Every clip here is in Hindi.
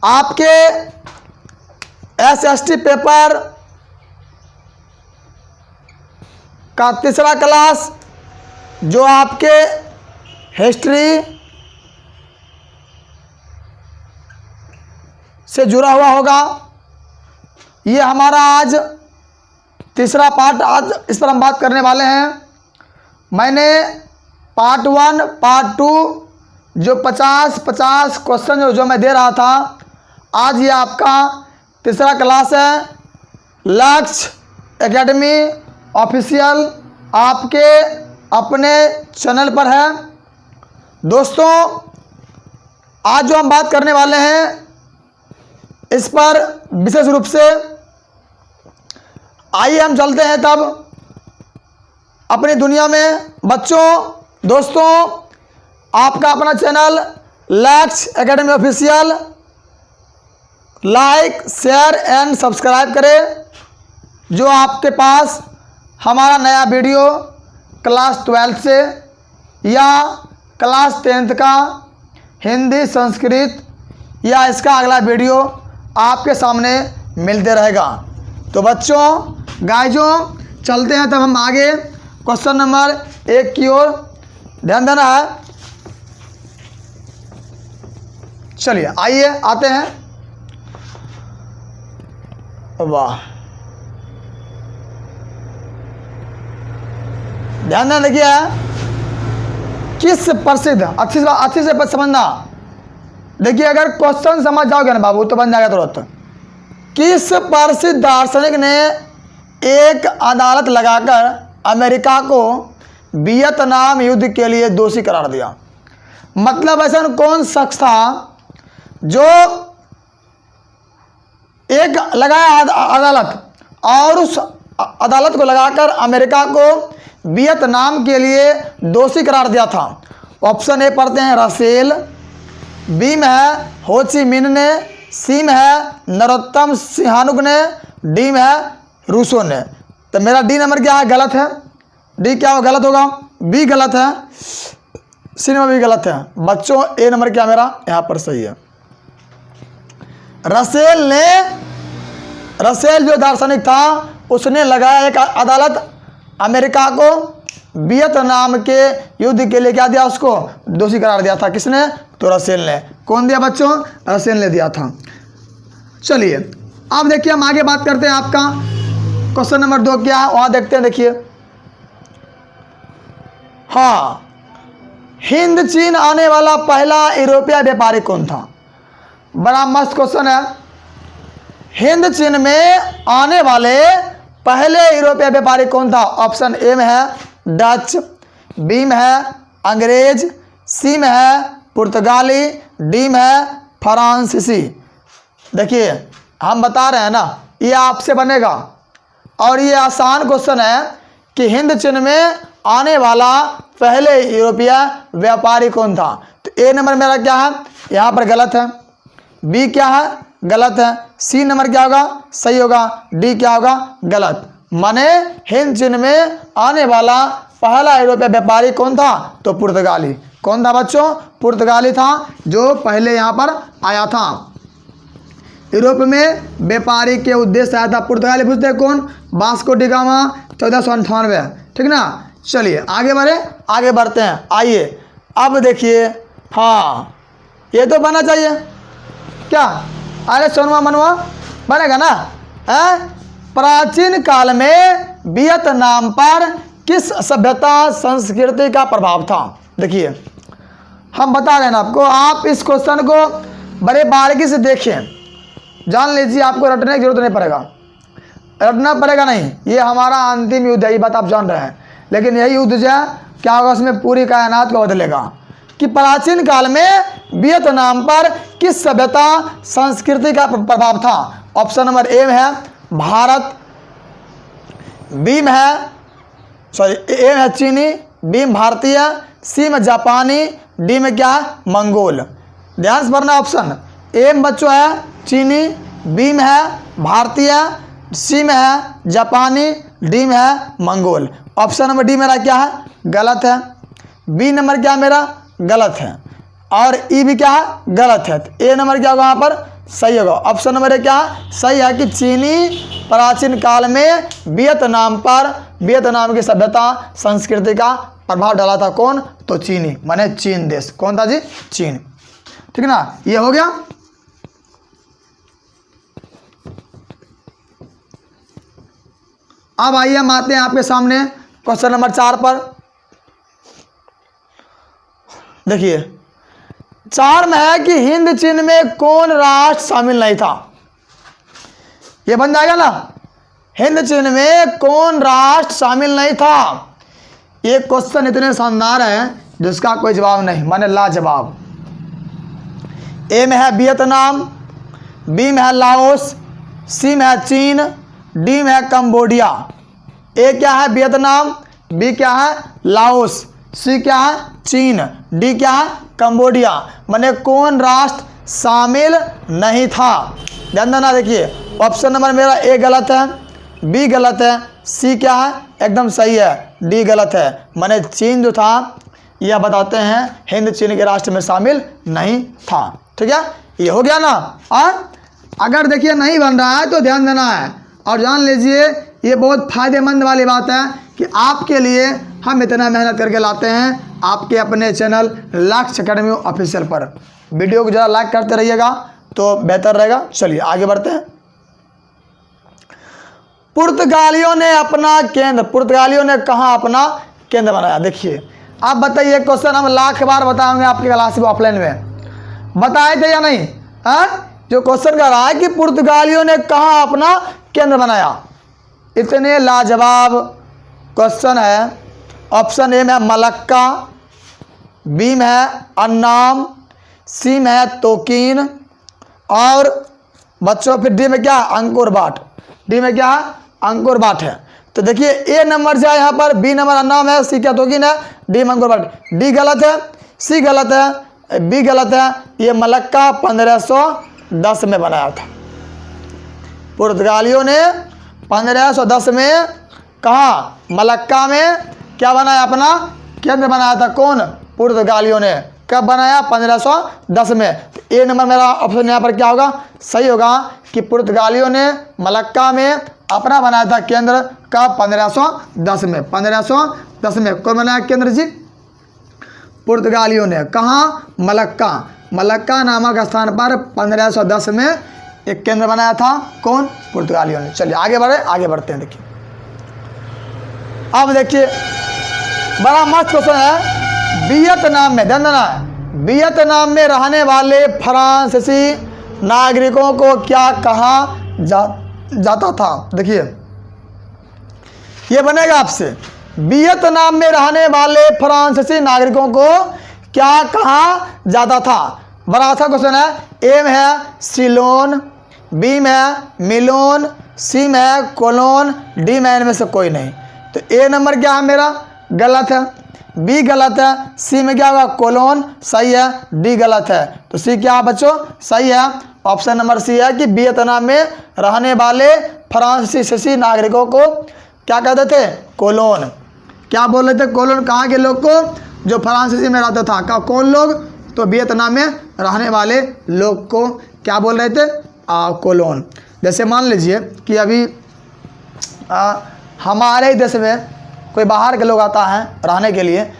आपके SST पेपर का तीसरा क्लास जो आपके हिस्ट्री से जुड़ा हुआ होगा, ये हमारा आज तीसरा पार्ट, आज इस पर हम बात करने वाले हैं। मैंने पार्ट 1 पार्ट 2 जो 50 क्वेश्चन जो मैं दे रहा था, आज ये आपका तीसरा क्लास है। लक्ष्य एकेडमी ऑफिशियल आपके अपने चैनल पर है। दोस्तों, आज जो हम बात करने वाले हैं इस पर विशेष रूप से, आइए हम चलते हैं तब अपनी दुनिया में। बच्चों, दोस्तों, आपका अपना चैनल लक्ष्य academy official like share and subscribe करें। जो आपके पास हमारा नया वीडियो क्लास 12 से या क्लास 10th का हिंदी संस्कृत या इसका अगला वीडियो आपके सामने मिलते रहेगा। तो बच्चों, गाइजों, चलते हैं तब हम आगे क्वेश्चन नंबर 1 की ओर। ध्यान देना है। चलिए आइए आते हैं। वाह, ध्यान देना। देखिए, किस प्रसिद्ध, अच्छी से समझना। देखिए, अगर क्वेश्चन समझ जाओगे ना बाबू तो बन जाएगा तुरंत। किस प्रसिद्ध दार्शनिक ने एक अदालत लगाकर अमेरिका को वियतनाम युद्ध के लिए दोषी करार दिया? मतलब ऐसा कौन शख्स था जो एक लगाया अदालत और उस अदालत को लगाकर अमेरिका को वियतनाम के लिए दोषी करार दिया था? ऑप्शन ए पढ़ते हैं रसेल, बी में है हो ची मिन ने, सी में है नरोत्तम सिहानुक ने, डी में है रूसो ने। तो मेरा डी नंबर क्या है? गलत है। डी क्या हो? गलत होगा। बी गलत है, सी नंबर भी गलत है। बच्चों, ए नंबर क्या मेरा यहाँ पर सही है। रसेल जो दार्शनिक था उसने लगाया एक अदालत अमेरिका को वियतनाम के युद्ध के लिए क्या दिया? उसको दोषी करार दिया था। किसने? तो रसेल ने। कौन दिया बच्चों? रसेल ने दिया था। चलिए अब देखिए, हम आगे बात करते हैं। आपका क्वेश्चन नंबर 2 क्या है वहां देखते हैं। देखिए, हाँ, हिंद चीन आने वाला पहला यूरोपीय व्यापारी कौन था? बड़ा मस्त क्वेश्चन है। हिंद चीन में आने वाले पहले यूरोपीय व्यापारी कौन था? ऑप्शन ए में है डच, बी में है अंग्रेज, सी में है पुर्तगाली, डी में है फ्रांसीसी। देखिए, हम बता रहे हैं ना, ये आपसे बनेगा और ये आसान क्वेश्चन है कि हिंद चीन में आने वाला पहले यूरोपीय व्यापारी कौन था? तो ए नंबर मेरा क्या है? यहाँ पर गलत है। बी क्या है? गलत है। सी नंबर क्या होगा? सही होगा। डी क्या होगा? गलत। माने हिंद चीन में आने वाला पहला यूरोपीय व्यापारी कौन था? तो पुर्तगाली। कौन था बच्चों? पुर्तगाली था जो पहले यहाँ पर आया था। यूरोप में व्यापारी के उद्देश्य से आया था पुर्तगाली। पूछते हैं कौन? Vasco D gamma, 1498। ठीक ना। चलिए आगे बढ़ते हैं। आइए अब देखिए, हाँ, ये तो बनना चाहिए क्या? अरे सोनवा मनवा बनेगा ना। प्राचीन काल में वियतनाम पर किस सभ्यता संस्कृति का प्रभाव था? देखिए, हम बता रहे हैं आपको, आप इस क्वेश्चन को बड़े बारीकी से देखें, जान लीजिए। आपको रटने की जरूरत नहीं पड़ेगा, रटना पड़ेगा नहीं। ये हमारा अंतिम युद्ध है, ये बात आप जान रहे हैं। लेकिन यही युद्ध जो है क्या होगा, उसमें पूरी कायनात को बदलेगा। कि प्राचीन काल में वियतनाम पर किस सभ्यता संस्कृति का प्रभाव था? ऑप्शन नंबर ए में है भारत, बी में है ए में है चीनी, बी में भारतीय, सी में जापानी, डी में क्या है? मंगोल। ध्यान से पढ़ना। ऑप्शन ए में बच्चों है चीनी, बी में है भारतीय, सी में है जापानी, डी में है मंगोल। ऑप्शन नंबर डी मेरा क्या है? गलत है। बी नंबर क्या मेरा? गलत है। और ई भी क्या है? गलत है। ए नंबर क्या होगा यहाँ पर? सही होगा। ऑप्शन नंबर ए क्या है, सही है कि चीनी प्राचीन काल में वियतनाम पर, वियतनाम की सभ्यता संस्कृति का प्रभाव डाला था। कौन, तो चीनी, माने चीन देश। कौन था जी, चीन। ठीक है ना, ये हो गया। अब आइए हम आते हैं आपके सामने क्वेश्चन नंबर 4 पर। देखिए 4 में है कि हिंद चीन में कौन राष्ट्र शामिल नहीं था। ये बन जाएगा ना, हिंद चीन में कौन राष्ट्र शामिल नहीं था। ये क्वेश्चन इतने शानदार है जिसका कोई जवाब नहीं, माने लाजवाब। ए में है वियतनाम, बी में है लाओस, सी में है चीन, डी में है कंबोडिया। ए क्या है वियतनाम, बी क्या है लाओस, सी क्या है चीन, डी क्या है कंबोडिया। माने कौन राष्ट्र शामिल नहीं था। ध्यान देना। देखिए ऑप्शन नंबर मेरा ए गलत है, बी गलत है, सी क्या है एकदम सही है, डी गलत है। माने चीन जो था यह बताते हैं हिंद चीन के राष्ट्र में शामिल नहीं था। ठीक है, ये हो गया ना। अगर देखिए नहीं बन रहा है तो ध्यान देना है और जान लीजिए ये बहुत फायदेमंद वाली बात है कि आपके लिए हम इतना मेहनत करके लाते हैं आपके अपने चैनल लक्ष्य एकेडमी ऑफिशियल पर। वीडियो को ज़रा लाइक करते रहिएगा तो बेहतर रहेगा। चलिए आगे बढ़ते हैं। पुर्तगालियों ने अपना केंद्र, पुर्तगालियों ने कहाँ अपना केंद्र बनाया। देखिए आप बताइए, क्वेश्चन हम लाख बार बताएंगे आपके क्लास में ऑफलाइन में, बताए थे या नहीं। जो क्वेश्चन कर रहा है कि पुर्तगालियों ने कहाँ अपना केंद्र बनाया, इतने लाजवाब क्वेश्चन है। ऑप्शन ए में है मलक्का, बी में है अन्नाम, सी में है तोकीन और बच्चों फिर डी में क्या है अंकुर बाट। डी में क्या है अंकुर बाट है। तो देखिए ए नंबर जो है यहाँ पर, बी नंबर अन्नाम है, सी क्या तोकीन है, डी में अंकुर बाट। डी गलत है, सी गलत है, बी गलत है। ये मलक्का 1510 में बनाया था। पुर्तगालियों ने 1510 में कहाँ मलक्का में क्या बनाया, अपना केंद्र बनाया था। कौन, पुर्तगालियों ने। कब बनाया, 1510 में। तो ए नंबर मेरा ऑप्शन यहाँ पर क्या होगा, सही होगा कि पुर्तगालियों ने मलक्का में अपना बनाया था केंद्र। कब, 1510 में। 1510 में कौन बनाया केंद्र जी, पुर्तगालियों ने। कहाँ, मलक्का, मलक्का नामक स्थान पर 1510 में एक केंद्र बनाया था। कौन, पुर्तगालियों ने। चलिए आगे बढ़े, आगे बढ़ते हैं। देखिए अब देखिए बड़ा मस्त क्वेश्चन है। वियतनाम में, ध्यान देना है, वियतनाम में रहने वाले फ्रांसीसी नागरिकों को क्या कहा जाता था। देखिए ये बनेगा आपसे, वियतनाम में रहने वाले फ्रांसीसी नागरिकों को क्या कहा जाता था। बड़ा अच्छा क्वेश्चन है। ए में है सिलोन, बी में है मिलोन, सी में है कोलोन, डी में इनमें से कोई नहीं। तो ए नंबर क्या है मेरा गलत है, बी गलत है, सी में क्या होगा कोलोन सही है, डी गलत है। तो सी क्या है बच्चों, सही है। ऑप्शन नंबर सी है कि वियतनाम में रहने वाले फ्रांसीसी नागरिकों को क्या कहते थे, कोलोन। क्या बोल रहे थे, कोलोन। कहाँ के लोग को, जो फ्रांसीसी में रहता था। का कौन लोग, तो वियतनाम में रहने वाले लोग को क्या बोल रहे थे, कोलोन। जैसे मान लीजिए कि अभी हमारे देश में कोई बाहर के लोग आता है रहने के लिए,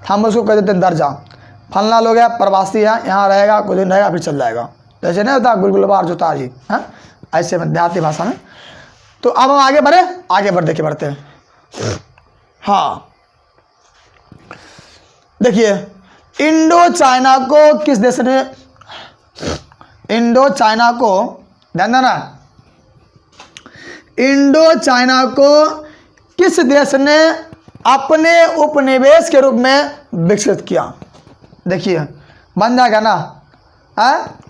हम उसको कह देते हैं दर्जा। फलना लोग है, प्रवासी है, यहाँ रहेगा, कुछ दिन रहेगा, फिर चल जाएगा। जैसे नहीं होता गुलगुलबार जोता जी, हाँ ऐसे में देहाती भाषा में। तो अब हम आगे बढ़े, आगे बढ़ देखिए बढ़ते हैं। हाँ देखिए इंडो चाइना को किस देश ने, इंडो चाइना को, ध्यान देना, इंडो चाइना को किस देश ने अपने उपनिवेश के रूप में विकसित किया। देखिए बन जाएगा ना, है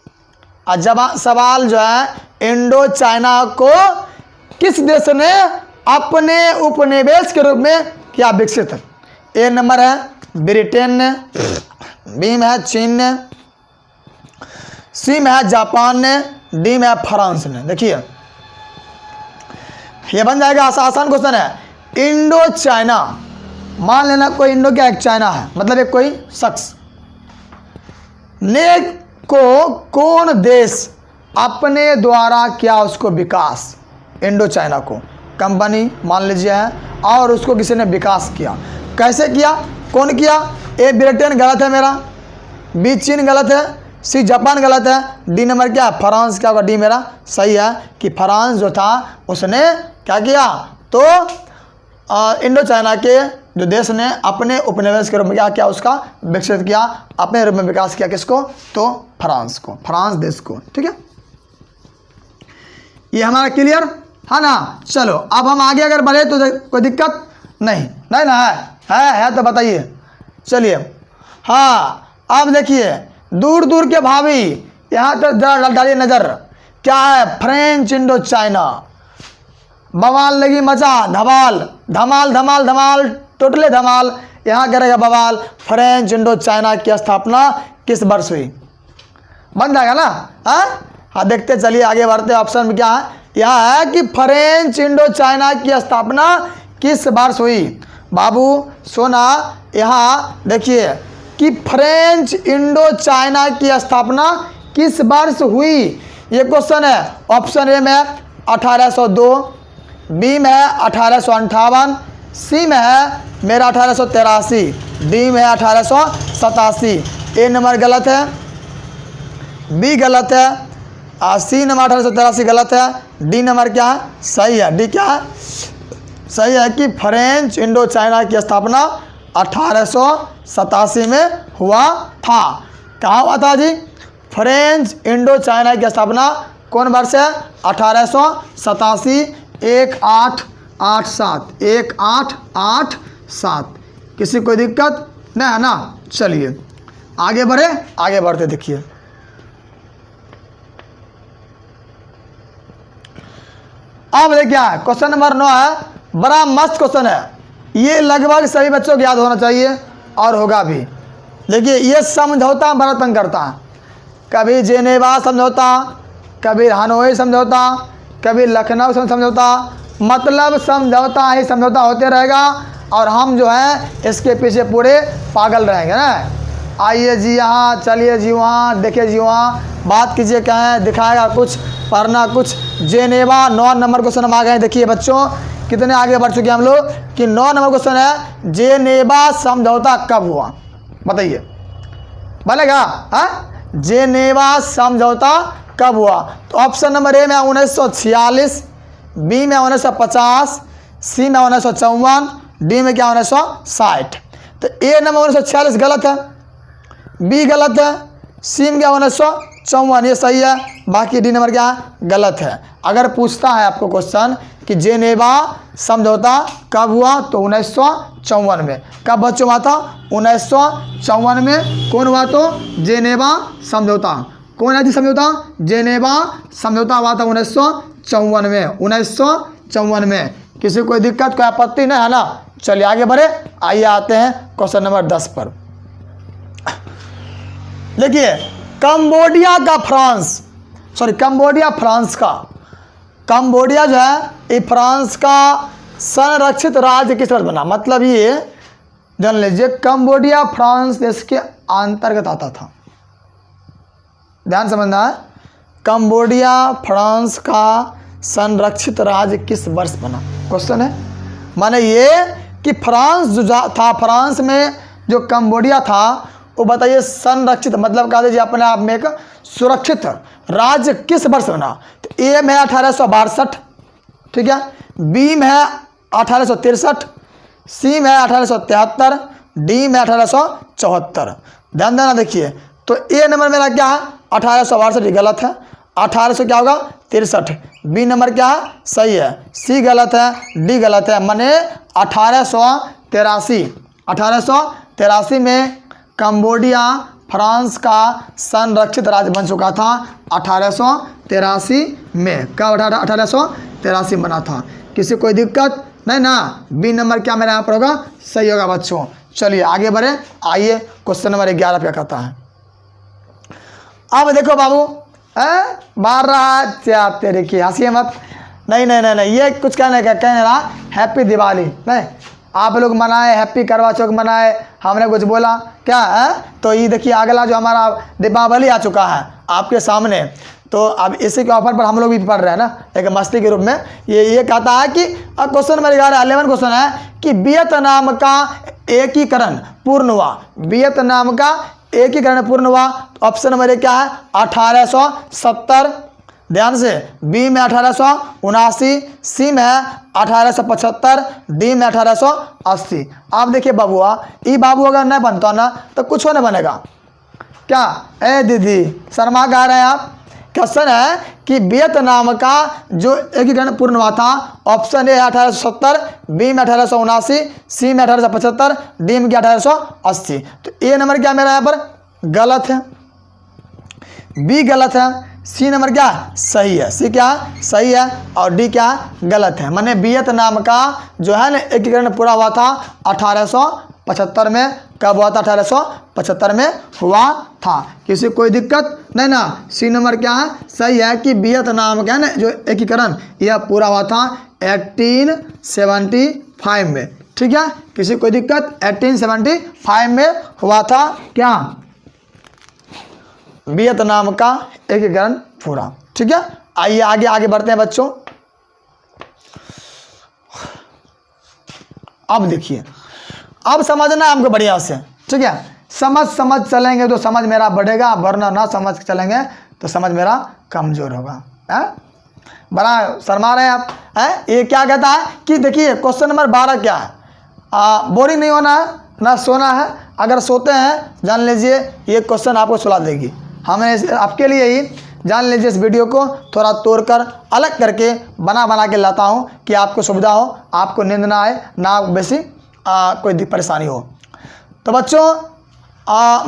जब सवाल जो है इंडो चाइना को किस देश ने अपने उपनिवेश के रूप में किया विकसित। ए नंबर है ब्रिटेन ने, बी में है चीन ने, सी में है जापान ने, डी में है फ्रांस ने। देखिए ये बन जाएगा, आसान क्वेश्चन है। इंडो चाइना, मान लेना कोई इंडो क्या एक चाइना है, मतलब एक कोई शख्स ने को कौन देश अपने द्वारा किया उसको विकास, इंडो चाइना को कंपनी मान लीजिए है, और उसको किसी ने विकास किया। कैसे किया, कौन किया? ए ब्रिटेन गलत है मेरा, बी चीन गलत है, सी जापान गलत है, डी नंबर क्या है? फ्रांस। क्या होगा? डी मेरा सही है कि फ्रांस जो था उसने क्या किया? तो इंडो चाइना के जो देश ने अपने उपनिवेश के रूप में क्या किया? उसका विकसित किया, अपने रूप में विकास किया। किसको? तो फ्रांस को, फ्रांस देश को। ठीक है, ये हमारा क्लियर है ना। चलो अब हम आगे अगर बढ़े तो कोई दिक्कत नहीं, नहीं ना? है तो बताइए। चलिए, हाँ अब देखिए दूर दूर के भाभी, यहाँ तक जरा डालिए नजर। क्या है? French Indo China. बवाल लगी मचा, धमाल धमाल धमाल धमाल, टोटले धमाल, यहाँ करेगा बवाल। फ्रेंच इंडो चाइना की स्थापना किस वर्ष हुई? बन जाएगा ना? हाँ देखते चलिए आगे बढ़ते। ऑप्शन में क्या है? यह है कि फ्रेंच इंडो चाइना की स्थापना किस वर्ष हुई? बाबू सोना, यहाँ देखिए कि फ्रेंच इंडो चाइना की स्थापना किस वर्ष हुई, ये क्वेश्चन है। ऑप्शन ए में 1802, बी में 1858, सी में है मेरा 1883, डी में 1887। ए नंबर गलत है, बी गलत है, सी नंबर 1883 गलत है, डी नंबर क्या है? सही है। डी क्या है? सही है कि फ्रेंच इंडो चाइना की स्थापना 1887 में हुआ था। कहाँ हुआ था जी? फ्रेंच इंडो चाइना की स्थापना कौन वर्ष है? 1887, 1887, 1887। किसी कोई दिक्कत नहीं है ना? चलिए आगे बढ़े, आगे बढ़ते देखिए। अब देखिए क्वेश्चन नंबर 9 है, बड़ा मस्त क्वेश्चन है, ये लगभग सभी बच्चों को याद होना चाहिए और होगा भी। देखिए ये समझौता बड़ा तंग करता है, कभी जेनेवा समझौता, कभी हनोई समझौता, कभी लखनऊ समझौता, मतलब समझौता ही समझौता होते रहेगा और हम जो है इसके पीछे पूरे पागल रहेंगे ना। आइए जी यहाँ, चलिए जी वहाँ, देखिए जी वहाँ, बात कीजिए क्या है, दिखाएगा कुछ, पढ़ना कुछ। जेनेवा 9 नंबर क्वेश्चन हम आ गए। देखिए बच्चों कितने आगे बढ़ चुके हैं हम लोग कि 9 नंबर क्वेश्चन है, जेनेवा समझौता कब हुआ? बताइए, बनेगा? जेनेवा समझौता कब हुआ? तो ऑप्शन नंबर ए में 1946, बी में 1950, सी में 1954, डी में क्या 1960। तो ए नंबर 1946 गलत है, बी गलत है, सी में क्या 1954 ये सही है, बाकी डी नंबर क्या गलत है। अगर पूछता है आपको क्वेश्चन कि जेनेवा समझौता कब हुआ तो 1954 में। कब बच्चों हुआ था? 1954 में। कौन हुआ? तो जेनेवा समझौता। कौन है जी समझौता? जेनेवा समझौता हुआ था 1954 में, 1954 में। किसी कोई दिक्कत, कोई आपत्ति नहीं है ना? चलिए आगे बढ़े, आइए आते हैं क्वेश्चन नंबर 10 पर। देखिए कंबोडिया का फ्रांस, सॉरी कंबोडिया फ्रांस का, कंबोडिया जो है ये फ्रांस का संरक्षित राज्य किस वर्ष बना? मतलब ये जान लीजिए कंबोडिया फ्रांस देश के अंतर्गत आता था। ध्यान समझना है, कंबोडिया फ्रांस का संरक्षित राज्य किस वर्ष बना? क्वेश्चन है, माने ये कि फ्रांस जो था, फ्रांस में जो कंबोडिया था वो बताइए संरक्षित मतलब कहा दीजिए अपने आप में एक सुरक्षित राज्य किस वर्ष बना? तो ए में 1862, ठीक है, बी में 1863, सी में 1873, डी में 1874। ध्यान देना। देखिए तो ए नंबर मेरा क्या है? 1862 गलत है, 1800 क्या होगा? 63। बी नंबर क्या है? सही है, सी गलत है, डी गलत है, माने 1883। 1883 में कंबोडिया फ्रांस का संरक्षित राज्य बन चुका था। 1883 में कब? 1883 बना था। किसी कोई दिक्कत नहीं ना? बी नंबर क्या मेरा यहाँ पर होगा? सही होगा बच्चों। चलिए आगे बढ़े, आइए क्वेश्चन नंबर 11 क्या कहता है। अब देखो बाबू मार रहा है क्या तेरे की, हंसिए मत। नहीं नहीं नहीं नहीं, ये कुछ कहने रहा हैप्पी दिवाली नहीं, आप लोग मनाए, हैप्पी करवा चौथ मनाए, हमने कुछ बोला क्या है? तो ये देखिए अगला जो हमारा दीपावली आ चुका है आपके सामने, तो अब इसी के ऑफर पर हम लोग भी पढ़ रहे हैं ना, एक मस्ती के रूप में। ये कहता है कि क्वेश्चन नंबर 11 क्वेश्चन है कि वियतनाम का एकीकरण पूर्ण हुआ। वियतनाम का एकीकरण पूर्ण हुआ। ऑप्शन नंबर 1 क्या है? 1870। ध्यान से, बी में 1879, सी में है 1875, डी में 1880। आप देखिए बाबुआ, ये बाबू अगर नहीं बनता ना तो कुछ नहीं बनेगा। क्या ए दीदी शर्मा गा रहे हैं आप? क्वेश्चन है कि वियतनाम का जो एकीकरण पूर्ण हुआ था, ऑप्शन ए 1870, बी में 1879, सी में 1875, डी में 1880। तो ए नंबर क्या मेरा यहाँ पर गलत है, बी गलत है, सी नंबर क्या सही है, सी क्या सही है और डी क्या गलत है। माने वियतनाम का जो है ना एकीकरण पूरा हुआ था 1875 में। कब हुआ था? 1875 में हुआ था। किसी कोई दिक्कत नहीं ना? सी नंबर क्या है सही है कि वियतनाम का है ना जो एकीकरण यह पूरा हुआ था 1875 में। ठीक है, किसी कोई दिक्कत? 1875 में हुआ था क्या वियतनाम का एकीकरण पूरा। ठीक है, आइए आगे बढ़ते हैं बच्चों। अब देखिए, अब समझना है हमको बढ़िया से। ठीक है, समझ चलेंगे तो समझ मेरा बढ़ेगा, वरना ना समझ चलेंगे तो समझ मेरा कमजोर होगा। है बड़ा शर्मा रहे हैं आप। है ये क्या कहता है कि देखिए क्वेश्चन नंबर 12 क्या है? बोरिंग नहीं होना है ना सोना है। अगर सोते हैं जान लीजिए ये क्वेश्चन आपको सुला देगी। हमने आपके लिए ही जान लीजिए इस वीडियो को थोड़ा तोड़कर अलग करके बना के लाता हूँ कि आपको सुविधा हो, आपको नींद ना आए, ना बेसी कोई परेशानी हो। तो बच्चों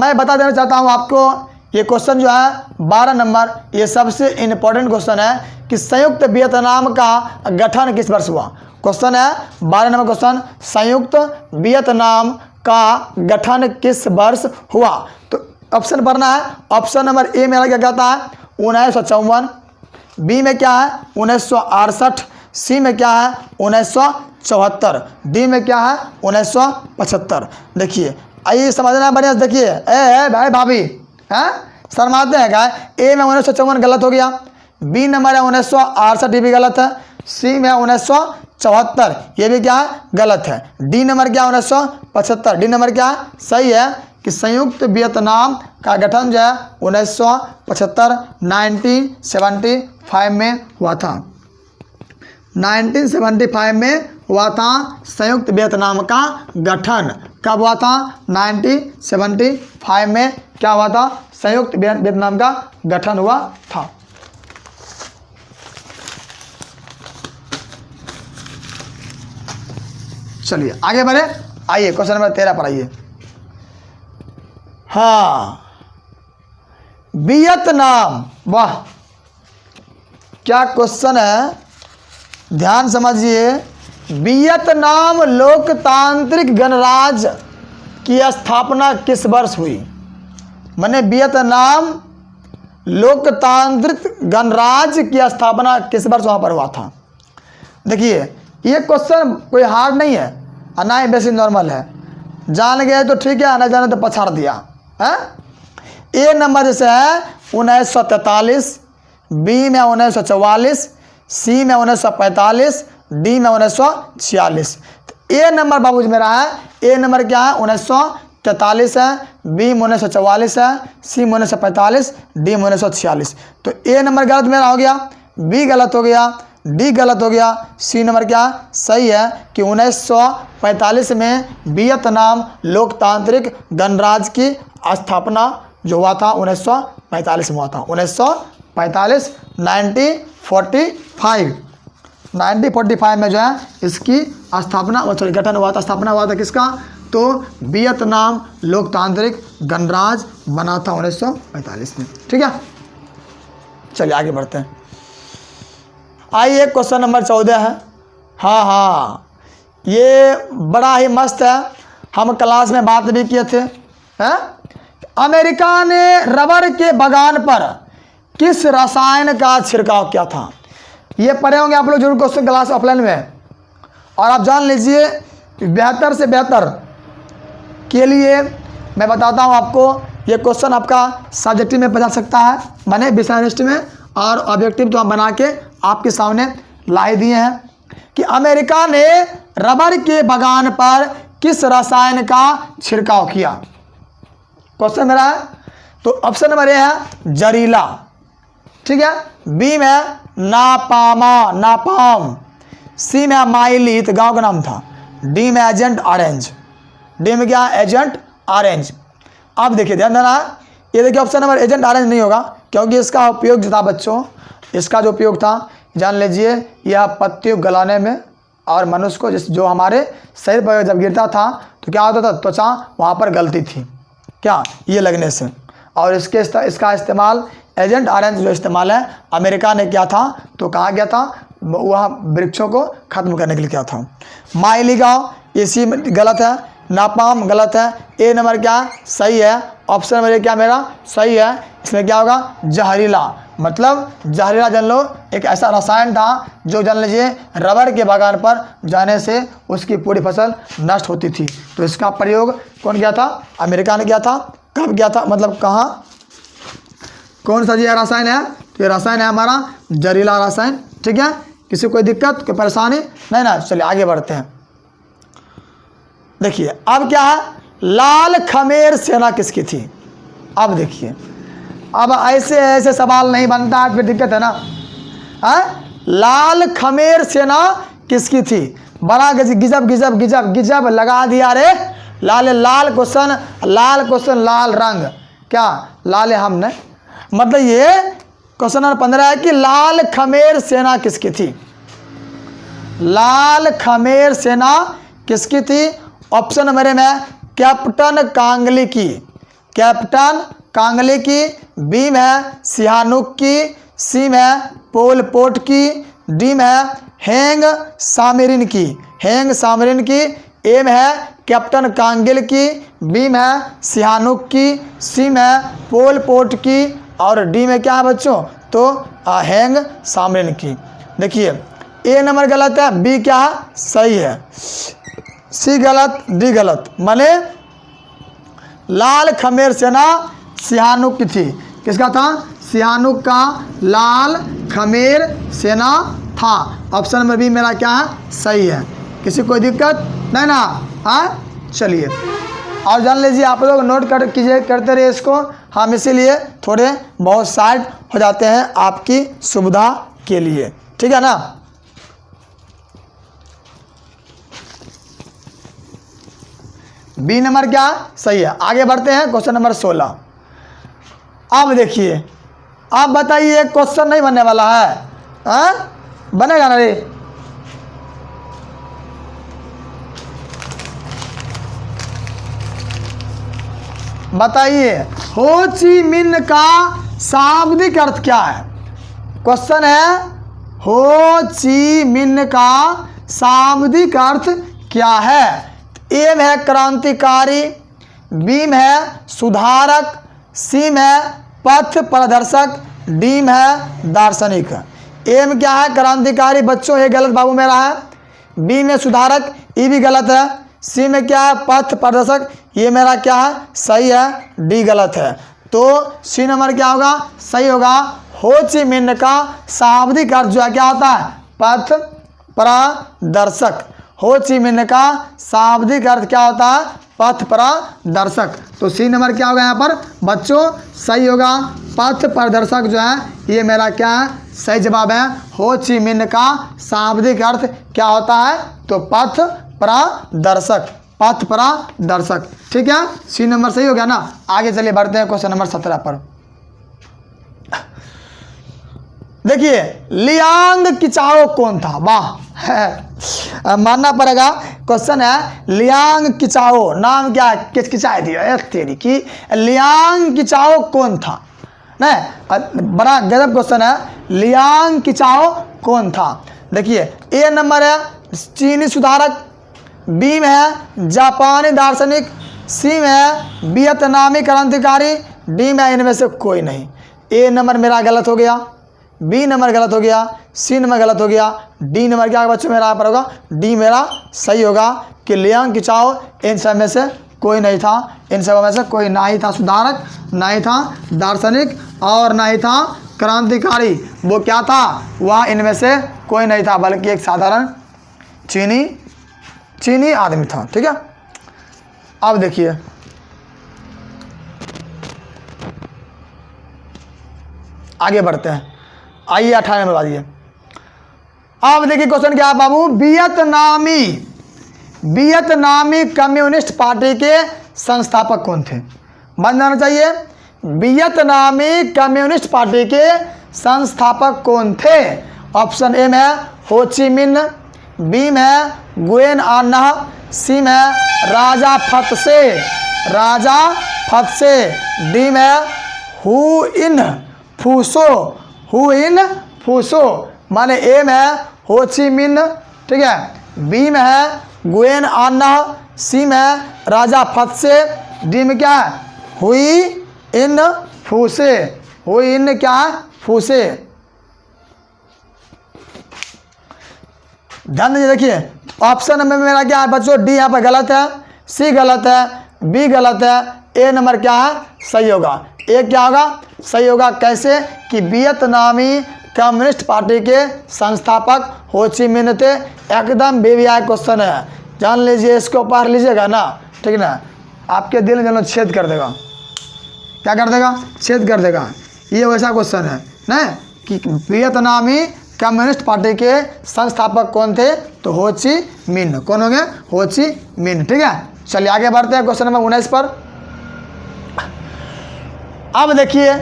मैं बता देना चाहता हूँ आपको, ये क्वेश्चन जो है 12 नंबर, ये सबसे इम्पोर्टेंट क्वेश्चन है कि संयुक्त वियतनाम का गठन किस वर्ष हुआ। क्वेश्चन है 12 नंबर क्वेश्चन, संयुक्त वियतनाम का गठन किस वर्ष हुआ। तो ऑप्शन पढ़ना है। ऑप्शन नंबर ए मेरा क्या कहता है 1954, बी में क्या है 1968, सी में क्या है 1974, डी में क्या है 1975। देखिए आइए समझना बढ़िया से। देखिए ए भाई भाभी हैं शर्माते हैं क्या? ए में 1954 गलत हो गया, बी नंबर है 1968 ये भी गलत है, सी में 1974 ये भी क्या है गलत है, डी नंबर क्या 1975, डी नंबर क्या सही है कि संयुक्त वियतनाम का गठन जो है 1975 में हुआ था। 1975 में हुआ था संयुक्त वियतनाम का गठन। कब हुआ था? 1975 में क्या हुआ था? संयुक्त वियतनाम का गठन हुआ था। चलिए आगे बढ़े। आइए क्वेश्चन नंबर 13 पर आइए। हाँ, वियतनाम, वाह क्या क्वेश्चन है, ध्यान समझिए। वियतनाम लोकतांत्रिक गणराज्य की स्थापना किस वर्ष हुई? माने वियतनाम लोकतांत्रिक गणराज्य की स्थापना किस वर्ष वहां पर हुआ था? देखिए ये क्वेश्चन कोई हार्ड नहीं है और ना ही बेसिक नॉर्मल है। जान गए तो ठीक है, ना जाने तो पछाड़ दिया है। ए नंबर जैसे है 1943, बी में 1944, सी में 1945, डी में 1946। तो ए नंबर बाबू जी मेरा है, ए नंबर क्या है 1943 है, बी में 1944 है, सी में 1945, डी में 1946। तो ए नंबर गलत मेरा हो गया, बी गलत हो गया, डी गलत हो गया, सी नंबर क्या सही है कि 1945 में वियतनाम लोकतांत्रिक गणराज्य की स्थापना जो हुआ था 1945 में हुआ था। 1945 1945 में जो है इसकी स्थापना गठन हुआ था, स्थापना हुआ था किसका? तो वियतनाम लोकतांत्रिक गणराज्य बना था 1945 में। ठीक है, चलिए आगे बढ़ते हैं। आइए क्वेश्चन नंबर 14 है। हाँ ये बड़ा ही मस्त है, हम क्लास में बात भी किए थे। अमेरिका ने रबर के बगान पर किस रसायन का छिड़काव किया था? ये पढ़े होंगे आप लोग जरूर क्वेश्चन क्लास ऑफलाइन में। और आप जान लीजिए बेहतर से बेहतर के लिए मैं बताता हूँ आपको, ये क्वेश्चन आपका सब्जेक्टिव में पूछा सकता है, माने विषय में और ऑब्जेक्टिव तो हम बना के आपके सामने ला ही दिए हैं कि अमेरिका ने रबर के बागान पर किस रसायन का छिड़काव किया। क्वेश्चन मेरा है तो ऑप्शन नंबर ए है जहरीला, ठीक है, बी में नापाम, सी में माइलीत गांव का नाम था, डी में एजेंट ऑरेंज, डी में क्या एजेंट ऑरेंज। अब देखिए ध्यान देना, ये देखिए ऑप्शन नंबर एजेंट ऑरेंज नहीं होगा क्योंकि इसका उपयोग जो था बच्चों, इसका जो उपयोग था जान लीजिए यह पत्तियों गलाने में और मनुष्य को जो हमारे शरीर पर जब गिरता था तो क्या होता था, त्वचा वहाँ पर गलती थी क्या ये लगने से। और इसका इस्तेमाल एजेंट ऑरेंज जो इस्तेमाल है अमेरिका ने किया था तो कहाँ गया था, वह वृक्षों को खत्म करने के लिए किया था। माइली गाँव इसी गलत है, नापाम गलत है, ए नंबर क्या सही है, ऑप्शन नंबर क्या मेरा सही है। इसमें क्या होगा जहरीला, मतलब जहरीला जान लो एक ऐसा रसायन था जो जान लीजिए रबर के बागान पर जाने से उसकी पूरी फसल नष्ट होती थी। तो इसका प्रयोग कौन किया था, अमेरिका ने किया था। कब किया था मतलब कहाँ, कौन सा ये रसायन है, तो ये रसायन है हमारा जहरीला रसायन, ठीक है। किसी को कोई दिक्कत कोई परेशानी नहीं ना, चलिए आगे बढ़ते हैं। देखिए अब क्या है, लाल खमेर सेना किसकी थी। अब देखिए अब ऐसे सवाल नहीं बनता है, फिर दिक्कत है ना। लाल खमेर सेना किसकी थी, बड़ा गिजब लगा दिया रे, लाल क्वेश्चन लाल रंग क्या लाल है हमने, मतलब ये क्वेश्चन नंबर 15 है कि लाल खमेर सेना किसकी थी, लाल खमेर सेना किसकी थी। ऑप्शन नंबर में कैप्टन कांगली की, कैप्टन कांगली की, बी में सिहानुक की, सी में पोल पोट की, डी में हेंग सामरिन की, हेंग सामरिन की, ए में है कैप्टन कांगिल की, बी में सिहानुक की, सी में पोल पोट की और डी में क्या है बच्चों तो हेंग सामरिन की। देखिए ए नंबर गलत है, बी क्या है सही है, सी गलत, डी गलत। माने लाल खमेर सेना सिहानुक की थी, किसका था, सिहानुक का लाल खमेर सेना था। ऑप्शन नंबर बी मेरा क्या है सही है, किसी कोई दिक्कत नहीं ना। हाँ चलिए और जान लीजिए आप लोग नोट करते रहिए इसको, हम इसीलिए थोड़े बहुत साइड हो जाते हैं आपकी सुविधा के लिए, ठीक है ना। बी नंबर क्या सही है। आगे बढ़ते हैं क्वेश्चन नंबर 16। अब देखिए अब बताइए क्वेश्चन नहीं बनने वाला है, बनेगा ना रे। बताइए हो ची मिन्ह का शाब्दिक अर्थ क्या है। क्वेश्चन है हो ची मिन्ह का शाब्दिक अर्थ क्या है। ए में है क्रांतिकारी, बी में है सुधारक, सी में है पथ प्रदर्शक, डी में है दार्शनिक। ए में क्या है क्रांतिकारी बच्चों ये गलत बाबू मेरा है, बी में सुधारक ये भी गलत है, सी में क्या है पथ प्रदर्शक ये मेरा क्या है सही है, डी गलत है। तो सी नंबर क्या होगा सही होगा। हो ची मिन्ह का शाब्दिक अर्थ जो है क्या होता है पथ प्रदर्शक। हो ची मिन्ह का शाब्दिक अर्थ क्या होता है पथ प्रदर्शक। तो सी नंबर क्या होगा यहाँ पर बच्चों सही होगा, पथ प्रदर्शक जो है ये मेरा क्या है सही जवाब है। हो ची मिन्ह का शाब्दिक अर्थ क्या होता है तो पथ प्रदर्शक, पथ प्रदर्शक, ठीक है। सी नंबर सही हो गया ना। आगे चलिए बढ़ते हैं क्वेश्चन नंबर 17 पर। देखिए लियांग किचाओ कौन था, वाह मानना पड़ेगा। क्वेश्चन है लियांग किचाओ, नाम क्या किचकिचाई दिया तेरी की, लियांग किचाओ कौन था। नहीं बड़ा गजब क्वेश्चन है, लियांग किचाओ कौन था। देखिए ए नंबर है चीनी सुधारक, बी में है जापानी दार्शनिक, सी में है वियतनामी क्रांतिकारी, डी में इनमें से कोई नहीं। ए नंबर मेरा गलत हो गया, बी नंबर गलत हो गया, सी नंबर गलत हो गया, डी नंबर क्या बच्चों मेरा यहाँ पर होगा डी मेरा सही होगा कि लियांग किचाओ इन सब में से कोई नहीं था। इन सब में से कोई ना ही था सुधारक, ना ही था दार्शनिक और ना ही था क्रांतिकारी वो क्या था? वह इनमें से कोई नहीं था बल्कि एक साधारण चीनी आदमी था। ठीक है, अब देखिए आगे बढ़ते हैं। आइए 18 नंबर आइए। अब देखिए क्वेश्चन क्या है बाबू? वियतनामी कम्युनिस्ट पार्टी के संस्थापक कौन थे? बन जाना चाहिए। वियतनामी कम्युनिस्ट पार्टी के संस्थापक कौन थे? ऑप्शन ए में है हो ची मिन्ह, बी में है गुयेन अन्ना, सी में है राजा फत से, डी में है हु इन फूसो, माने ए में है हो ची मिन्ह, ठीक है, बी में है गुयेन अन्ना, सी में है राजा फत से, डी में क्या है हुई इन फूसे। ध्यान दीजिए। देखिए ऑप्शन नंबर मेरा क्या है बच्चों? डी यहाँ पर गलत है, सी गलत है, बी गलत है, ए नंबर क्या है सही होगा। ए क्या होगा? सही होगा। कैसे कि वियतनामी कम्युनिस्ट पार्टी के संस्थापक हो ची मिन्ह थे। एकदम बेबिया क्वेश्चन है, जान लीजिए, इसको पढ़ लीजिएगा ना, ठीक है ना, आपके दिल में छेद कर देगा। क्या कर देगा? छेद कर देगा। ये वैसा क्वेश्चन है ना कि वियतनामी कम्युनिस्ट पार्टी के संस्थापक कौन थे? तो हो ची मिन्ह। कौन हो गए? हो ची मिन्ह। ठीक है, चलिए आगे बढ़ते हैं क्वेश्चन नंबर 19 पर। अब देखिए